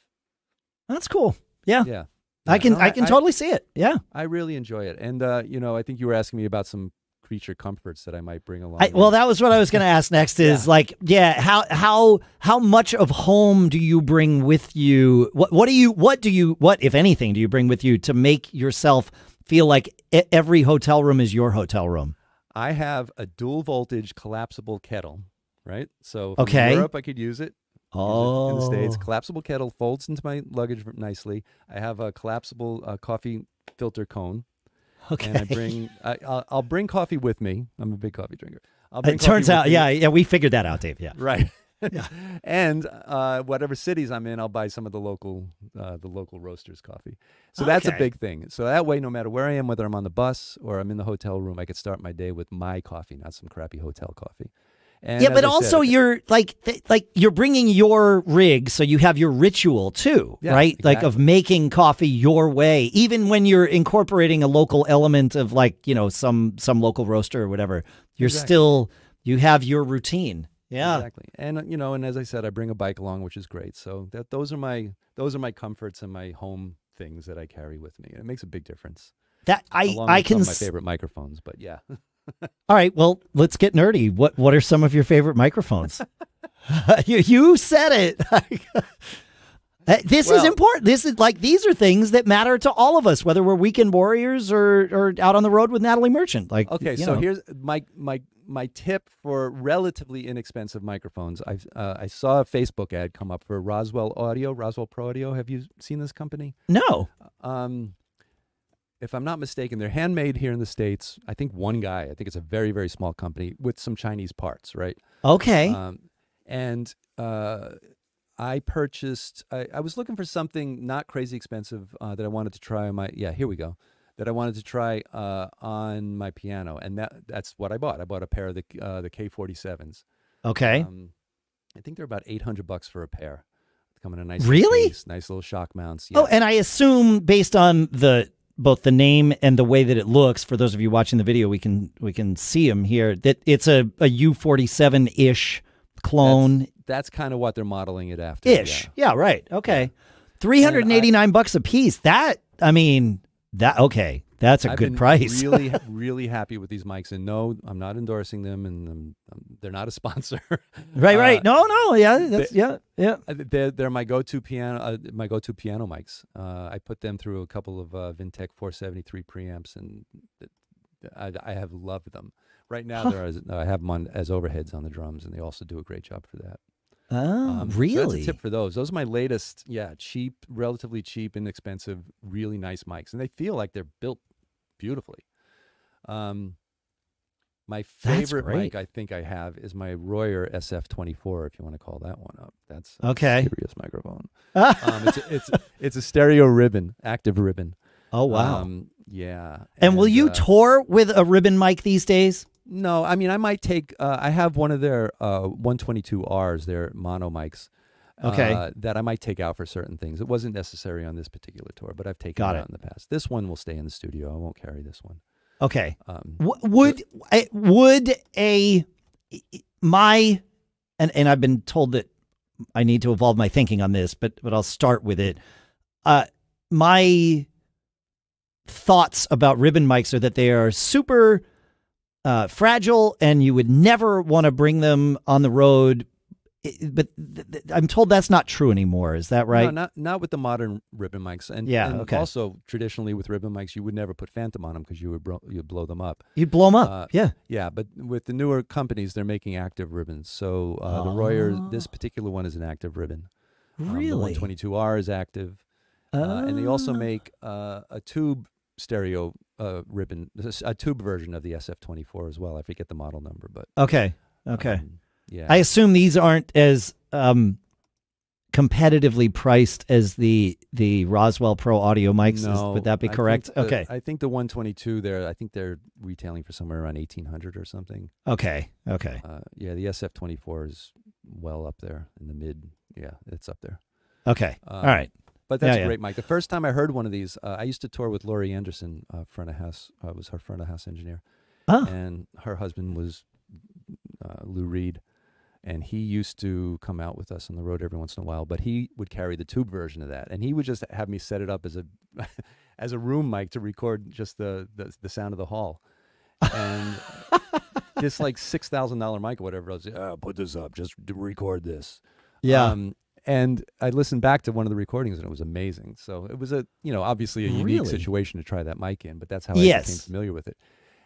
That's cool. Yeah. Yeah. I can totally see it. Yeah. I really enjoy it. And I think you were asking me about some creature comforts that I might bring along. Well, that was what I was going to ask next is how much of home do you bring with you? What if anything do you bring with you to make yourself feel like every hotel room is your hotel room? I have a dual voltage collapsible kettle right? So Okay. in Europe, I could use it. Oh. In the States, collapsible kettle folds into my luggage nicely. I have a collapsible coffee filter cone. Okay. And I bring, I'll bring coffee with me. I'm a big coffee drinker. I'll bring It turns coffee with out, me. yeah, we figured that out, Dave. Yeah. Right. Yeah. And whatever cities I'm in, I'll buy some of the local roasters coffee. So that's a Okay. big thing. So that way, no matter where I am, whether I'm on the bus or I'm in the hotel room, I could start my day with my coffee, not some crappy hotel coffee. And Yeah, as but I also said, you're like you're bringing your rig, so you have your ritual too, Yeah, right? Like of exactly. making coffee your way, even when you're incorporating a local element of like, you know, some local roaster or whatever. You're Exactly. still, you have your routine. Yeah. Exactly. And you know, and as I said, I bring a bike along, which is great. So those are my comforts and my home things that I carry with me. And it makes a big difference. That Along I with can some of my favorite microphones, but yeah. All right, well, let's get nerdy. What are some of your favorite microphones? you said it. This is Well- important. This is like, these are things that matter to all of us, whether we're weekend warriors or out on the road with Natalie Merchant. Like, Okay, you so know. here's my tip for relatively inexpensive microphones. I saw a Facebook ad come up for Roswell Pro Audio. Have you seen this company? No. If I'm not mistaken, they're handmade here in the States. I think one guy. I think it's a very, very small company with some Chinese parts, right? Okay. And I purchased. I was looking for something not crazy expensive that I wanted to try on my. Yeah, here we go. That I wanted to try on my piano, and that's what I bought. I bought a pair of the K47s. Okay. I think they're about $800 for a pair. They come in a nice Really? case, nice little shock mounts. Oh, Yeah. and I assume based on both the name and the way that it looks, for those of you watching the video, we can see them here, that it's a U47-ish clone. That's kind of what they're modeling it after. Ish. Yeah, right. Okay. $389 a piece. That, I mean, okay. That's a I've good been price. really, really happy with these mics, and no, I'm not endorsing them, and they're not a sponsor. Right. No. Yeah. That's, yeah. They're my go-to piano, mics. I put them through a couple of Vintech 473 preamps, and I have loved them. Right now, I have them on as overheads on the drums, and they also do a great job for that. Oh, So really? that's a tip for those. Those are my latest, cheap, relatively cheap, inexpensive, really nice mics, and they feel like they're built beautifully. My favorite great. mic I think I have is my Royer SF24, if you want to call that one up. That's a Okay. serious microphone. It's a stereo ribbon, active ribbon. Oh, wow. Yeah. And will you tour with a ribbon mic these days? No, I mean, I might take, I have one of their 122Rs, their mono mics. Okay. That I might take out for certain things. It wasn't necessary on this particular tour, but I've taken Got it it. out in the past. This one will stay in the studio. I won't carry this one. Okay. And I've been told that I need to evolve my thinking on this, but I'll start with it. My thoughts about ribbon mics are that they are super fragile, and you would never want to bring them on the road. But I'm told that's not true anymore. Is that right? No, not with the modern ribbon mics. And, Yeah, and okay. also, traditionally with ribbon mics, you would never put phantom on them because you'd blow them up. You'd blow them up. Yeah. Yeah, but with the newer companies, they're making active ribbons. So the Royer, this particular one is an active ribbon. Really? The 122R is active. And they also make a tube stereo ribbon, a tube version of the SF24 as well. I forget the model number, but Okay. yeah. I assume these aren't as competitively priced as the Roswell Pro Audio mics. No, Would that be I correct? think Okay. I think the 122 there, I think they're retailing for somewhere around 1,800 or something. Okay. Yeah, the SF24 is well up there in the mid. Yeah, it's up there. Okay. All right. But that's Yeah, a great mic. The first time I heard one of these, I used to tour with Laurie Anderson, front of house. Was her front of house engineer. Oh. And her husband was Lou Reed. And he used to come out with us on the road every once in a while, but he would carry the tube version of that, and he would just have me set it up as a as a room mic to record just the sound of the hall, and this like $6,000 mic or whatever. I was like, put this up, just record this. Yeah. And I listened back to one of the recordings, and it was amazing. So it was obviously a unique Really? situation to try that mic in, but that's how I Yes. became familiar with it.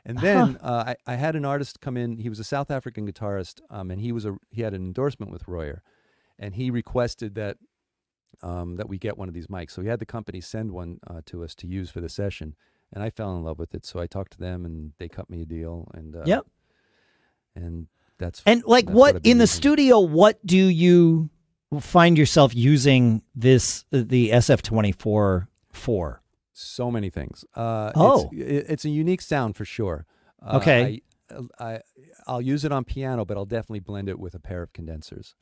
And then I had an artist come in. He was a South African guitarist, and he had an endorsement with Royer, and he requested that that we get one of these mics. So he had the company send one to us to use for the session, and I fell in love with it. So I talked to them, and they cut me a deal. And yep. And like that's what I've been in the using. studio? What do you find yourself using the SF-24 for? So many things. Oh. It's a unique sound for sure. Okay. I'll use it on piano, but I'll definitely blend it with a pair of condensers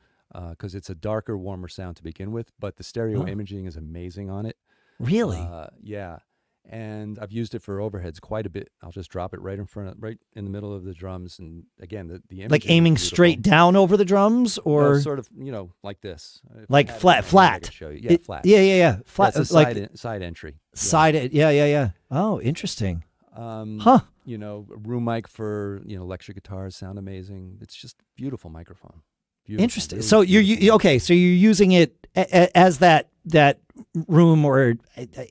because it's a darker, warmer sound to begin with. But the stereo imaging is amazing on it. Really? Yeah. And I've used it for overheads quite a bit. I'll just drop it right in the middle of the drums, and again, the imaging Like is aiming beautiful. straight down over the drums, or Well, sort of, like this. If I like had it flat, in my hand, I flat. could show you. Yeah, flat. Yeah. Flat. That's a like side entry. side. Yeah. Oh, interesting. Huh. Room mic for electric guitars sound amazing. It's just beautiful microphone. Beautiful, Interesting. really So beautiful. okay. So you're using it as that room, or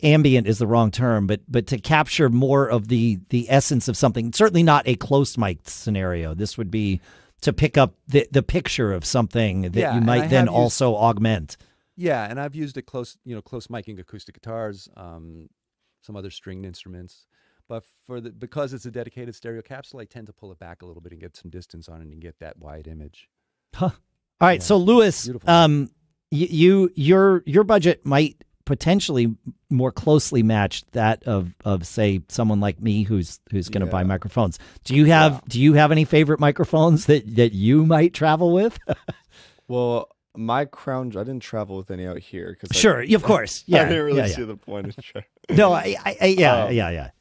ambient is the wrong term, but to capture more of the essence of something. Certainly not a close mic scenario. This would be to pick up the picture of something that Yeah, you and I might then have used- also augment. Yeah, and I've used it close micing acoustic guitars, some other stringed instruments. But because it's a dedicated stereo capsule, I tend to pull it back a little bit and get some distance on it and get that wide image. Huh. All right. Yeah. So Louis, Beautiful. your budget might potentially more closely match that of say someone like me who's going to buy microphones. Do you have any favorite microphones that you might travel with? Well, my crown, I didn't travel with any out here because Sure, of course. Yeah. I didn't really yeah. see the point in trying. No, yeah.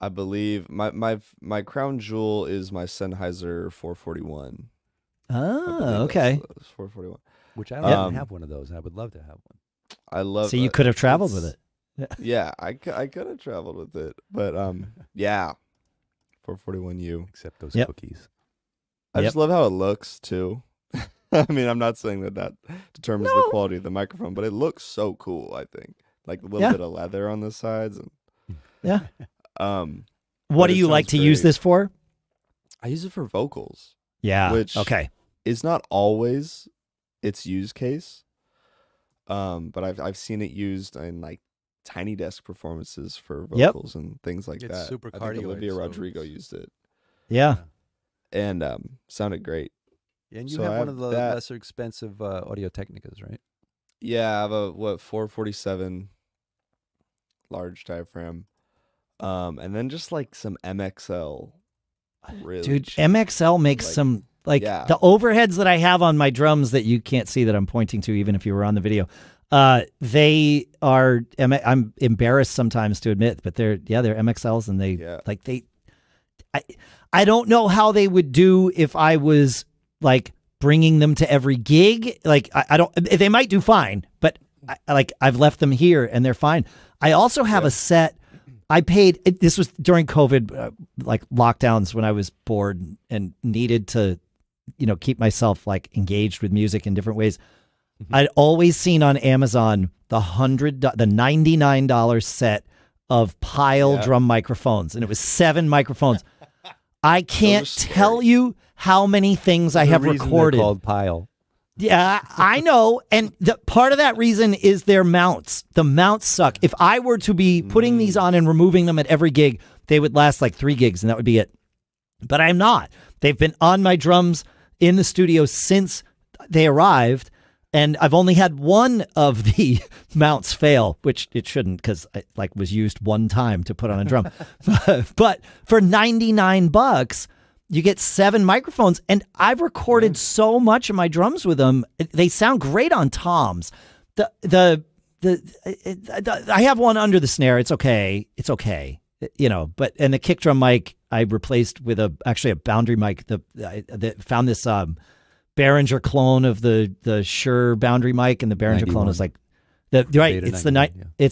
I believe my crown jewel is my Sennheiser 441. Oh, okay. 441. Which I don't have one of those. I would love to have one. I love. So you could have traveled with it. Yeah, I could have traveled with it, but yeah, 441U. Except those Yep. cookies. I just love how it looks too. I mean, I'm not saying that determines the quality of the microphone, but it looks so cool. I think like a little bit of leather on the sides, and Yeah. but What do it you like sounds to use great. this for? I use it for vocals. Yeah. Which okay. is not always its use case, but I've seen it used in like tiny desk performances for vocals and things like It's that. super I think Olivia cardioid, so Rodrigo it's- used it Yeah. and sounded great. And you So have I one have of the that. lesser expensive Audio Technicas, right? Yeah, I have a 447 large diaphragm, and then just like some MXL. Really Dude, cheap. MXL makes Like, some yeah. the overheads that I have on my drums that you can't see that I'm pointing to, even if you were on the video. They are. I'm embarrassed sometimes to admit, but they're MXLs, and I don't know how they would do if I was like bringing them to every gig. Like I don't. They might do fine, but I've left them here and they're fine. I also have a set. I paid. This was during COVID, like lockdowns, when I was bored and needed to, keep myself like engaged with music in different ways. I'd always seen on Amazon the $99 set of pile drum microphones, and it was 7 microphones. I can't tell you how many things I have recorded. Called pile. Yeah, I know. And part of that reason is their mounts. The mounts suck. If I were to be putting these on and removing them at every gig, they would last like 3 gigs and that would be it. But I'm not. They've been on my drums in the studio since they arrived, and I've only had one of the mounts fail, which it shouldn't, because it was used one time to put on a drum. But for $99, you get 7 microphones, and I've recorded so much of my drums with them. They sound great on toms. I have one under the snare. It's okay. It's okay. And the kick drum mic I replaced with actually a Boundary mic. That found this Behringer clone of the Shure Boundary mic, and the Behringer clone is like it's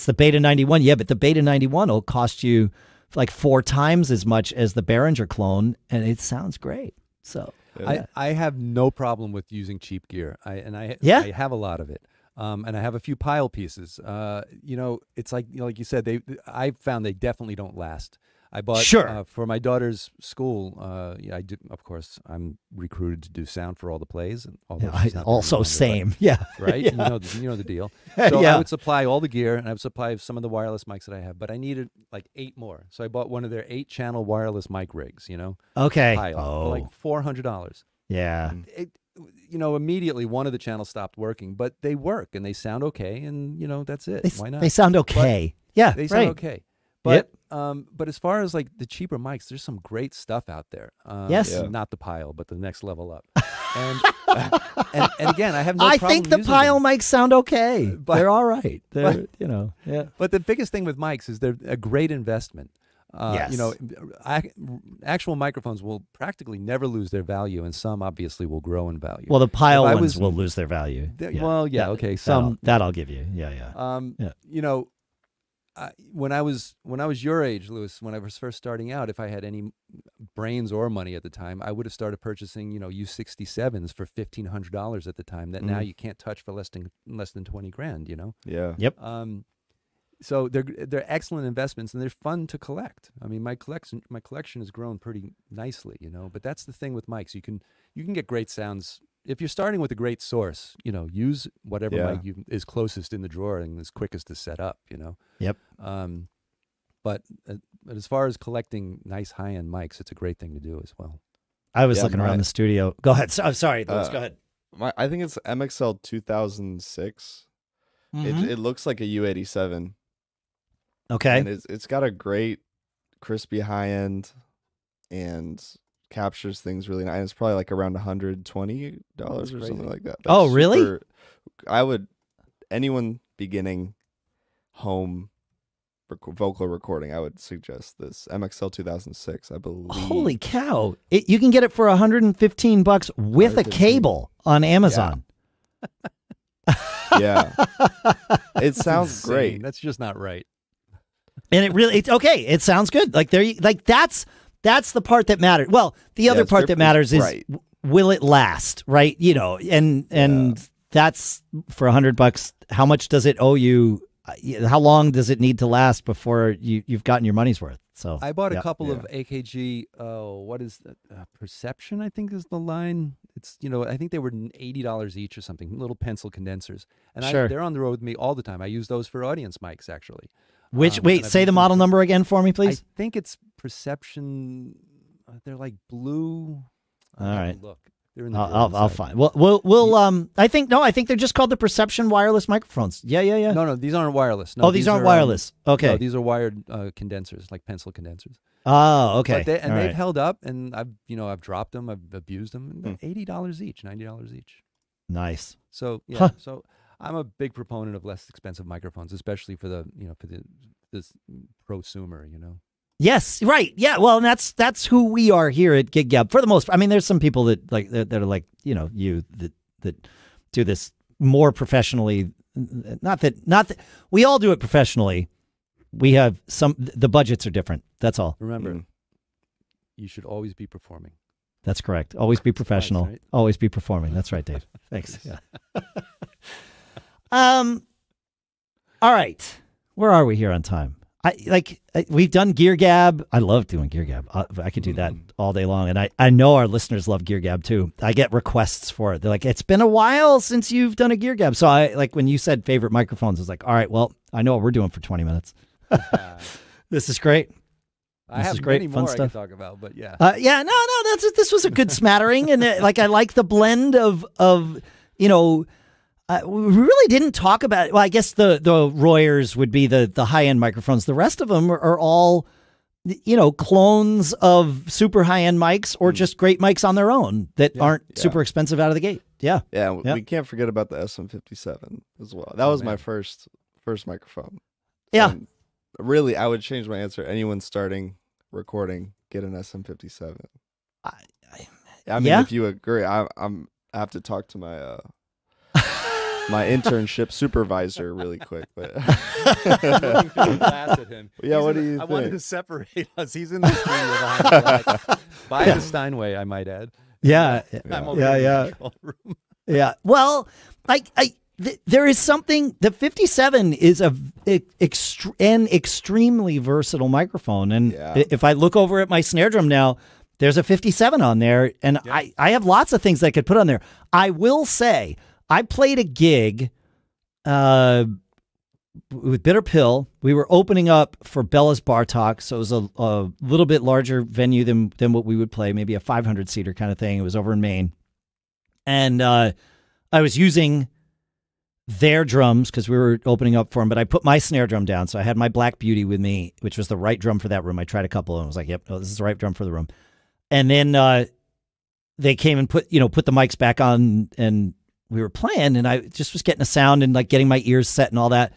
the Beta 91. Yeah, but the Beta 91 will cost you like 4 times as much as the Behringer clone, and it sounds great. So I have no problem with using cheap gear. I have a lot of it. And I have a few pile pieces. It's like you said, I found they definitely don't last. I bought Sure. for my daughter's school. Yeah, I do. Of course, I'm recruited to do sound for all the plays, and although she's not there Also, any longer, same. Yeah. but- right? Yeah. You know the deal. So Yeah. I would supply all the gear, and I would supply some of the wireless mics that I have, but I needed like 8 more. So I bought one of their 8-channel wireless mic rigs. Okay. Pile, for like $400. Yeah. Immediately one of the channels stopped working, but they work and they sound okay, and that's it. Why not? They sound okay. Yeah. They sound right. okay. But but as far as like the cheaper mics, there's some great stuff out there. Yes. Yeah. Not the pile, but the next level up. And and again, I have no I problem think the using pile them. mics sound okay. But- They're all right. They're, yeah. But the biggest thing with mics is they're a great investment. Yes. Actual microphones will practically never lose their value, and some obviously will grow in value. Well, the pile If I ones was- will lose their value. Well, yeah, okay, That some. I'll give you. Yeah. Yeah. When I was your age, Louis, when I was first starting out, if I had any brains or money at the time, I would have started purchasing, U67s for $1,500 at the time. That now you can't touch for less than $20,000. Yeah. Yep. So they're excellent investments, and they're fun to collect. I mean, my collection has grown pretty nicely, But that's the thing with mics. You can get great sounds if you're starting with a great source. Use whatever mic is closest in the drawer and is quickest to set up. Yep. But as far as collecting nice high-end mics, it's a great thing to do as well. I was Yeah, looking around the studio. Go ahead. I'm sorry, Louis. Go ahead. I think it's MXL 2006. Mhm. It looks like a U87. Okay. And it's got a great crispy high end and captures things really nice. It's probably like around $120 or something like that. Oh, really? Anyone beginning home vocal recording, I would suggest this MXL 2006, I believe. Holy cow. You can get it for $115 with a cable on Amazon. Yeah. It sounds Insane. great. That's just not right. And it's okay. It sounds good. Like that's the part that matters. Well, the other it's part that matters is right. will it last, right? And that's for $100. How much does it owe you? How long does it need to last before you've gotten your money's worth? So I bought a couple Yeah. of AKG. What is that? Perception, I think, is the line. It's I think they were $80 each or something. Little pencil condensers, and Sure. they're on the road with me all the time. I use those for audience mics, actually. wait, and I've say used the them model for- number again for me, please. I think it's Perception. They're like blue. All I'll have right. to look. They're in the I'll drawer inside. find. We'll I think they're just called the Perception wireless microphones. Yeah. No, these aren't wireless. No, Oh, these aren't are, wireless. Okay. No, these are wired condensers, like pencil condensers. Oh, okay. But All they've right. held up, and I've dropped them, I've abused them. And they're $80 each, $90 each. Nice. So yeah, Huh. so I'm a big proponent of less expensive microphones, especially for the this prosumer. Yes, right. Yeah, well, and that's who we are here at Gig Gab for the most. I mean, there's some people that that are like you that do this more professionally. Not that we all do it professionally. We have the budgets are different. That's all. Remember, you should always be performing. That's correct. Always be professional. right? Always be performing. That's right, Dave. Thanks. Yeah. All right. Where are we here on time? We've done Gear Gab. I love doing Gear Gab. I could do that all day long. And I know our listeners love Gear Gab too. I get requests for it. They're like, it's been a while since you've done a Gear Gab. So when you said favorite microphones, I was like, all right, well, I know what we're doing for 20 minutes. This is great. I This have is great, many fun more stuff. I could talk about, but yeah. This was a good smattering. And I like the blend of we really didn't talk about it. Well, I guess the Royers would be the high-end microphones. The rest of them are all, clones of super high-end mics or just great mics on their own that aren't super expensive out of the gate. Yeah. Yeah, Yep. we can't forget about the SM57 as well. That was my first microphone. Yeah. And really, I would change my answer. Anyone starting recording, get an SM57. I mean, yeah? if you agree, I have to talk to my my internship supervisor really quick. But Looking through the glass at him. Yeah, He's what in do the- you I wanted think? to separate us. He's in the studio behind the glass. By the Steinway, I might add. Yeah. I'm over Yeah, in the yeah. control room. Yeah. Well, there is something. The 57 is an extremely versatile microphone, and if I look over at my snare drum now, there's a 57 on there, and I have lots of things I could put on there. I will say I played a gig with Bitter Pill. We were opening up for Bella's Bar Talk, so it was a little bit larger venue than what we would play, maybe a 500-seater kind of thing. It was over in Maine, and I was using their drums because we were opening up for them, but I put my snare drum down, so I had my Black Beauty with me, which was the right drum for that room. I tried a couple, and I was like, "Yep, no, this is the right drum for the room." And then they came and put the mics back on, and we were playing, and I just was getting a sound and like getting my ears set and all that.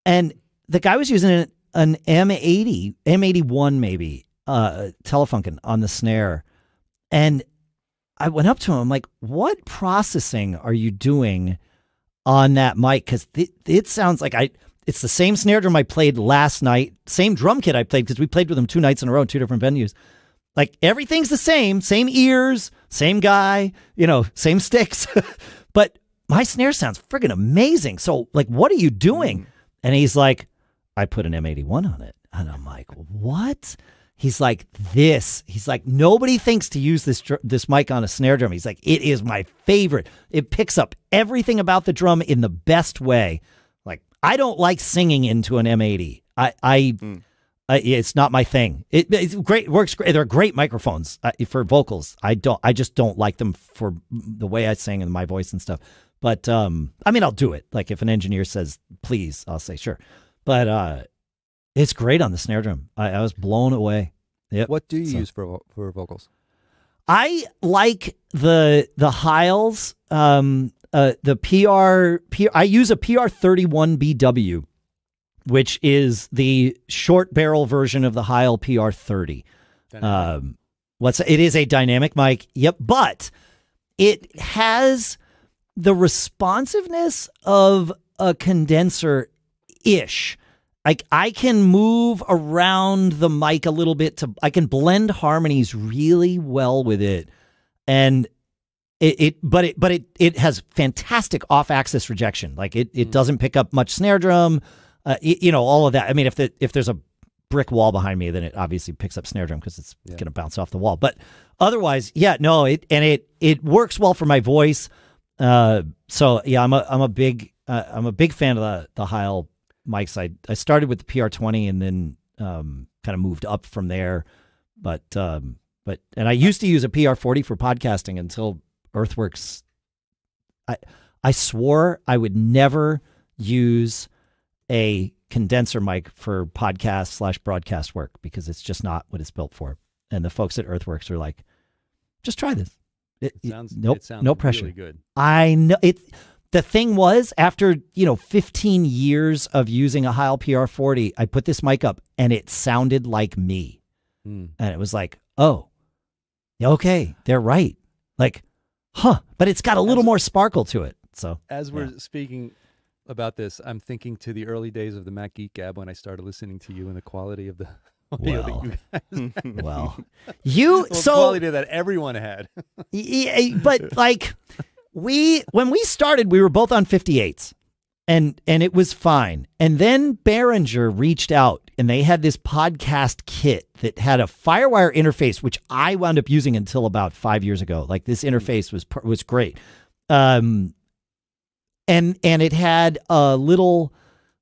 And the guy was using an M80, M81 maybe, Telefunken on the snare. And I went up to him, I'm like, "What processing are you doing on that mic?" Because it sounds like it's the same snare drum I played last night, same drum kit I played, because we played with him 2 nights in a row in 2 different venues. Like, everything's the same ears, same guy, same sticks. But my snare sounds friggin' amazing. So, like, what are you doing? And he's like, "I put an M81 on it." And I'm like, "What?" He's like, "Nobody thinks to use this mic on a snare drum." He's like, "It is my favorite. It picks up everything about the drum in the best way." Like, I don't like singing into an M80. It's not my thing. It's great. It works great. They're great microphones for vocals. I just don't like them for the way I sing and my voice and stuff. But I mean, I'll do it. Like, if an engineer says please, I'll say sure. But it's great on the snare drum. I was blown away. Yep. What do you use for vocals? I like the Heils. The PR. I use a PR31 BW, which is the short barrel version of the Heil PR30. It is a dynamic mic. Yep, but it has the responsiveness of a condenser-ish. Like, I can move around the mic a little bit I can blend harmonies really well with it. And it has fantastic off-axis rejection. Like, it doesn't pick up much snare drum. All of that. I mean, if there's a brick wall behind me, then it obviously picks up snare drum because it's going to bounce off the wall. But otherwise, it works well for my voice. So yeah, I'm a big fan of the Heil mics. I started with the PR20 and then kind of moved up from there. But I used to use a PR40 for podcasting until Earthworks. I swore I would never use a condenser mic for podcast/broadcast work because it's just not what it's built for. And the folks at Earthworks are like, "Just try this." It sounds no pressure. Really good. I know it. The thing was, after 15 years of using a Heil PR40, I put this mic up and it sounded like me, and it was like, "Oh, okay, they're right." Like, but it's got a little more sparkle to it. So as we're speaking about this, I'm thinking to the early days of the Mac Geek Gab when I started listening to you and the quality of the audio that you guys the quality that everyone had. But like, when we started, we were both on 58s, and it was fine. And then Behringer reached out, and they had this podcast kit that had a FireWire interface, which I wound up using until about 5 years ago. Like, this interface was great. And it had a little,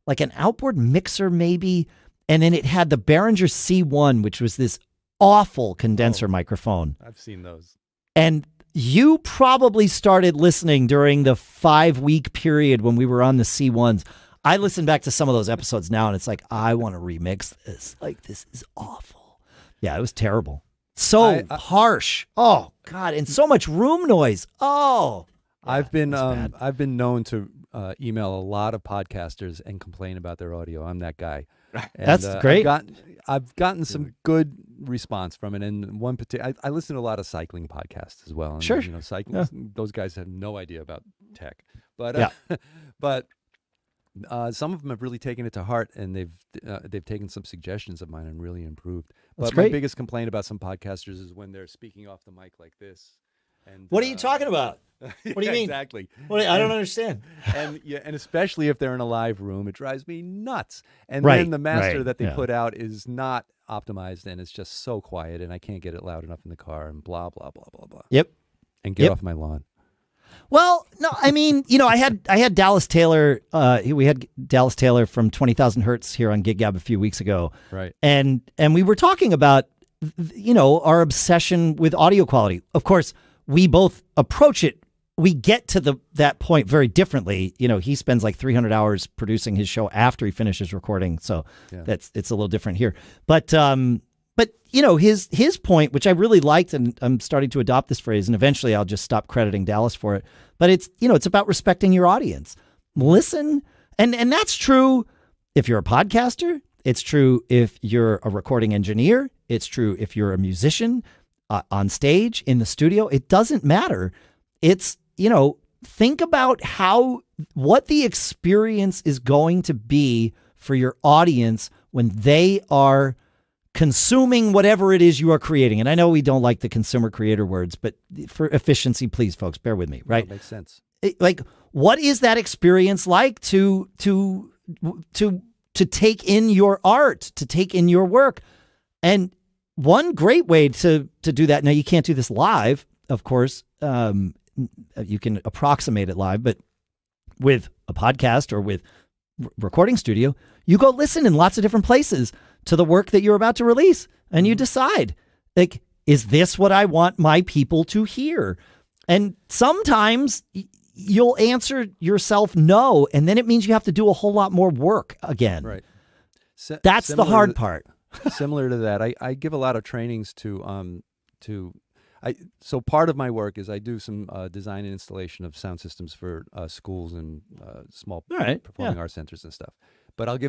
like, an outboard mixer maybe, and then it had the Behringer C1, which was this awful condenser microphone. I've seen those. And you probably started listening during the 5-week period when we were on the C1s. I listen back to some of those episodes now, and it's like, I want to remix this. Like, this is awful. Yeah, it was terrible. So harsh. Oh, God, and so much room noise. Oh. I've been known to email a lot of podcasters and complain about their audio. I'm that guy. And, that's great. I've gotten some good response from it. And one particular, I listen to a lot of cycling podcasts as well. And, sure. Cycling. Those guys have no idea about tech, but but some of them have really taken it to heart, and they've taken some suggestions of mine and really improved. That's but great. My biggest complaint about some podcasters is when they're speaking off the mic like this. And What are you talking about? What do you mean? Exactly. I don't understand. And yeah, and especially if they're in a live room, it drives me nuts. And Right, then the master right, that they yeah. put out is not optimized, and it's just so quiet, and I can't get it loud enough in the car, and blah blah blah blah blah. Yep. And get off my lawn. Well, no, I mean, I had Dallas Taylor. We had Dallas Taylor from 20,000 Hertz here on Gig Gab a few weeks ago, Right. And we were talking about, our obsession with audio quality. Of course, we both approach it. We get to that point very differently. He spends like 300 hours producing his show after he finishes recording, so it's a little different here. But his point, which I really liked, and I'm starting to adopt this phrase, and eventually I'll just stop crediting Dallas for it. But it's about respecting your audience. Listen, and that's true if you're a podcaster. It's true if you're a recording engineer. It's true if you're a musician on stage, in the studio. It doesn't matter. It's, think about what the experience is going to be for your audience when they are consuming whatever it is you are creating. And I know we don't like the consumer creator words, but for efficiency, please, folks, bear with me, right? That makes sense. What is that experience like to take in your art, to take in your work? And one great way to do that, now you can't do this live, of course, you can approximate it live, but with a podcast or with recording studio, you go listen in lots of different places to the work that you're about to release, and you decide, is this what I want my people to hear? And sometimes you'll answer yourself no, and then it means you have to do a whole lot more work again. Right. That's the hard part. Similar to that, I give a lot of trainings so part of my work is I do some design and installation of sound systems for schools and small performing arts centers and stuff. But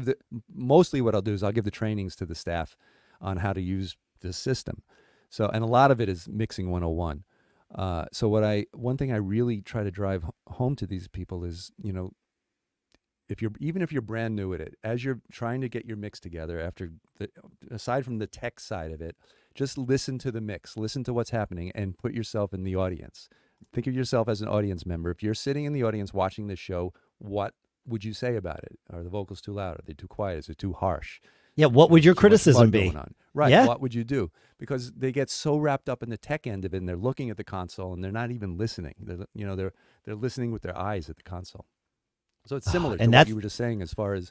mostly what I'll do is I'll give the trainings to the staff on how to use the system. So, and a lot of it is mixing 101. So one thing I really try to drive home to these people is, even if you're brand new at it, as you're trying to get your mix together, aside from the tech side of it, just listen to the mix, listen to what's happening, and put yourself in the audience. Think of yourself as an audience member. If you're sitting in the audience watching this show, what would you say about it? Are the vocals too loud? Are they too quiet? Is it too harsh? Yeah, what would your criticism be? Right, yeah. What would you do? Because they get so wrapped up in the tech end of it, and they're looking at the console, and they're not even listening. They're listening with their eyes at the console. So it's similar to what you were just saying, as far as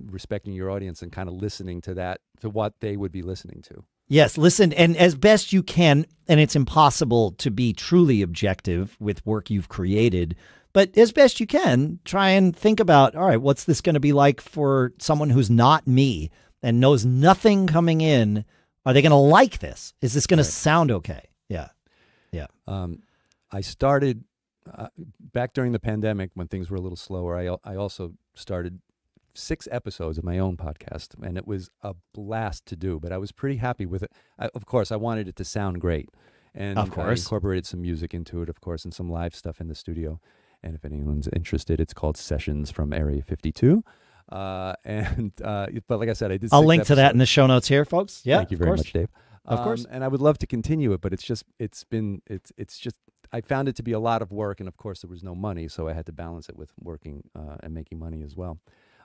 respecting your audience and kind of listening to what they would be listening to. Yes, listen, and as best you can, and it's impossible to be truly objective with work you've created, but as best you can, try and think about, all right, what's this going to be like for someone who's not me and knows nothing coming in? Are they going to like this? Is this going to sound okay? Yeah. Yeah. I started back during the pandemic when things were a little slower. I also started 6 episodes of my own podcast, and it was a blast to do, but I was pretty happy with it. Of course, I wanted it to sound great. And of course, I incorporated some music into it, of course, and some live stuff in the studio. And if anyone's interested, it's called Sessions from Area 52. But like I said, I did. I'll link to that in the show notes here, folks. Yeah, thank you very much, Dave. Of course. And I would love to continue it, but it's just I found it to be a lot of work, and of course there was no money, so I had to balance it with working and making money as well.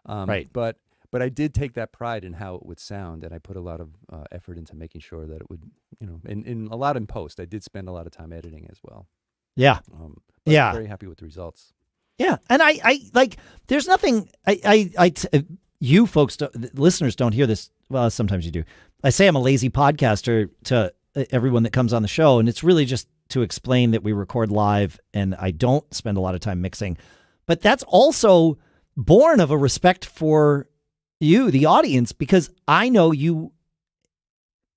Right. But I did take that pride in how it would sound, and I put a lot of effort into making sure that it would, in a lot in post. I did spend a lot of time editing as well. Yeah. I'm very happy with the results. Yeah. And I like, there's nothing, you folks, listeners don't hear this. Well, sometimes you do. I say I'm a lazy podcaster to everyone that comes on the show, and it's really just to explain that we record live and I don't spend a lot of time mixing. But that's also born of a respect for you, the audience, because I know you,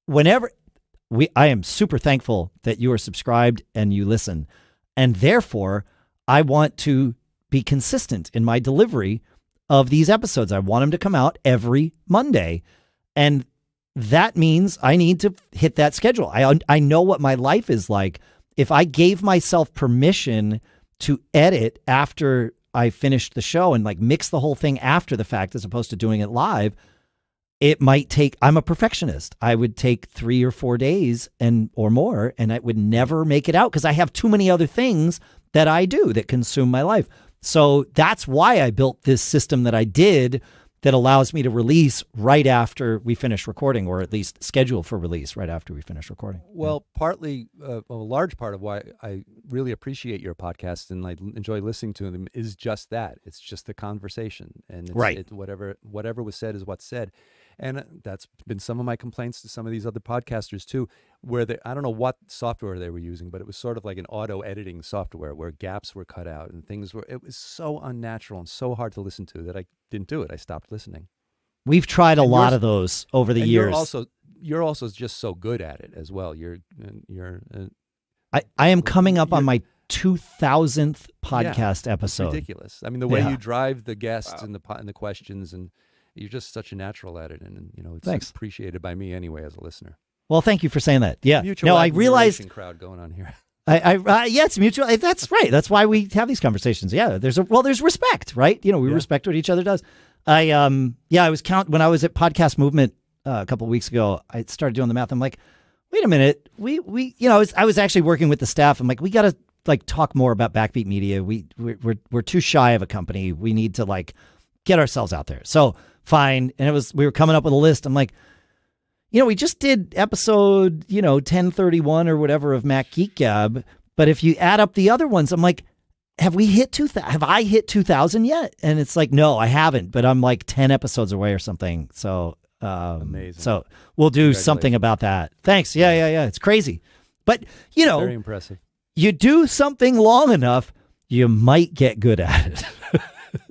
I am super thankful that you are subscribed and you listen. And therefore, I want to be consistent in my delivery of these episodes. I want them to come out every Monday. And that means I need to hit that schedule. I know what my life is like. If I gave myself permission to edit after I finished the show and like mix the whole thing after the fact, as opposed to doing it live, it might take, I'm a perfectionist. I would take 3 or 4 days or more, and I would never make it out because I have too many other things that I do that consume my life. So that's why I built this system that I did that allows me to release right after we finish recording, or at least schedule for release right after we finish recording. Well, partly, a large part of why I really appreciate your podcast and I enjoy listening to them is just that. It's just the conversation, and it's whatever was said is what's said. And that's been some of my complaints to some of these other podcasters too, where I don't know what software they were using, but it was sort of like an auto editing software where gaps were cut out and it was so unnatural and so hard to listen to that I didn't do it. I stopped listening. We've tried a lot of those over the years. You're also just so good at it as well. I am coming up on my 2000th podcast episode. It's ridiculous. I mean, the way you drive the guests and the questions, and you're just such a natural at it, and it's appreciated by me anyway as a listener. Well, thank you for saying that. Yeah. Mutual I realized crowd going on here. Yeah, it's mutual. That's right. That's why we have these conversations. Yeah, there's respect, right? We respect what each other does. I was when I was at Podcast Movement a couple of weeks ago. I started doing the math. I'm like, wait a minute. I was actually working with the staff. I'm like, we got to talk more about Backbeat Media. We're too shy of a company. We need to get ourselves out there. So fine. And we were coming up with a list. I'm like, we just did episode, 1031 or whatever of Mac Gig Gab. But if you add up the other ones, I'm like, have I hit 2000 yet? And it's like, no, I haven't, but I'm 10 episodes away or something. So, amazing. So we'll do something about that. Thanks. Yeah. It's crazy. But, very impressive. You do something long enough, you might get good at it.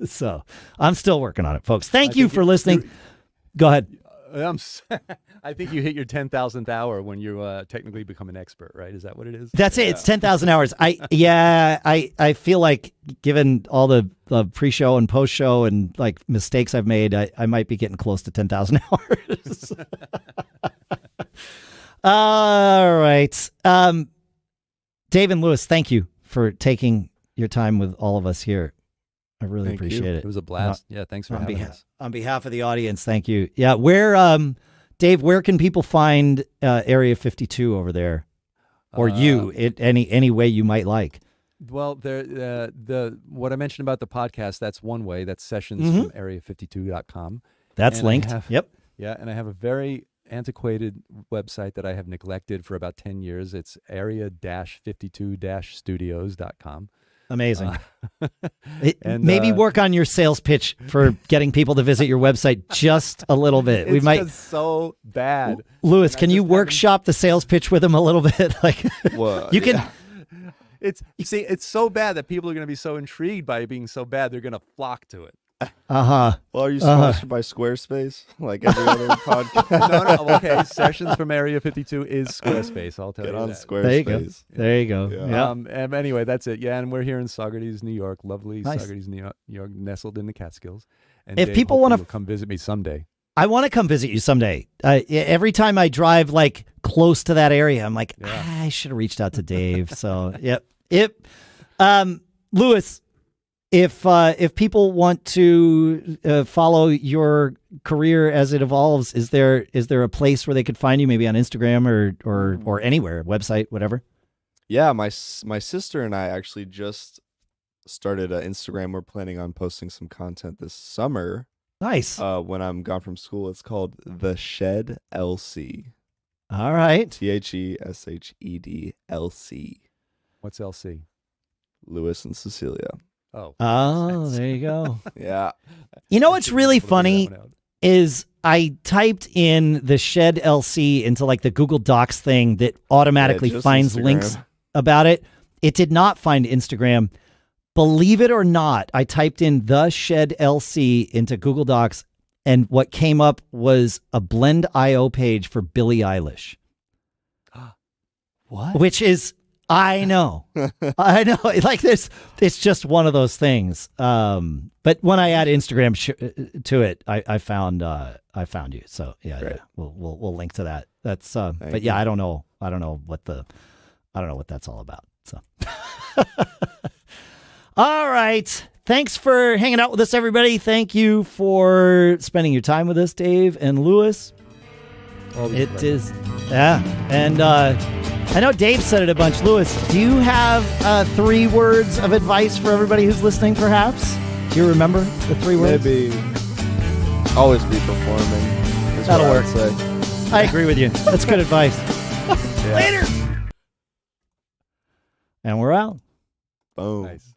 So I'm still working on it, folks. Thank you for listening. Go ahead. I think you hit your 10,000th hour when you technically become an expert, right? Is that what it is? That's it. It's 10,000 hours. I feel like, given all the pre-show and post-show and mistakes I've made, I might be getting close to 10,000 hours. All right. Dave and Lewis, thank you for taking your time with all of us here. I really appreciate it. It was a blast. Thanks for having us. On behalf of the audience, thank you. Yeah, Dave, where can people find Area 52 over there, or any way you might like? Well, what I mentioned about the podcast, that's one way. That's sessions from area52.com. That's linked. Yep. Yeah, and I have a very antiquated website that I have neglected for about 10 years. It's area-52-studios.com. Amazing. Maybe work on your sales pitch for getting people to visit your website just a little bit. It's just so bad. Lewis, can you workshop the sales pitch with them a little bit? You can. It's so bad that people are going to be so intrigued by it being so bad, they're going to flock to it. Well, are you sponsored by Squarespace like every other podcast? No. Okay, Sessions from Area 52 is Squarespace. I'll tell you that. Squarespace. There you go. Yeah. And anyway, that's it. Yeah, and we're here in Saugerties, New York. Lovely Saugerties, New York, nestled in the Catskills. And if people want to come visit me someday, I want to come visit you someday. Every time I drive close to that area, I'm like, I should have reached out to Dave. So Lewis, if people want to follow your career as it evolves, is there a place where they could find you, maybe on Instagram or anywhere, website, whatever? Yeah, my sister and I actually just started Instagram. We're planning on posting some content this summer. Nice. When I'm gone from school, it's called The Shed LC. All right. THESHED LC. What's LC? Lewis and Cecilia. Oh, there you go. Yeah. You know what's really funny is I typed in The Shed LC into the Google Docs thing that automatically finds Instagram. Links about it. It did not find Instagram. Believe it or not, I typed in The Shed LC into Google Docs, and what came up was a Blend.io page for Billie Eilish. What? Which is, I know. I know. It's just one of those things. But when I add Instagram to it, I found you. So yeah. We'll link to that. That's but yeah, I don't know what that's all about. So all right. Thanks for hanging out with us, everybody. Thank you for spending your time with us, Dave and Lewis. It is, yeah. And I know Dave said it a bunch. Lewis, do you have 3 words of advice for everybody who's listening, perhaps? Do you remember the 3 words? Maybe always be performing. That'll work. I agree with you. That's good advice. Yeah. Later. And we're out. Boom. Nice.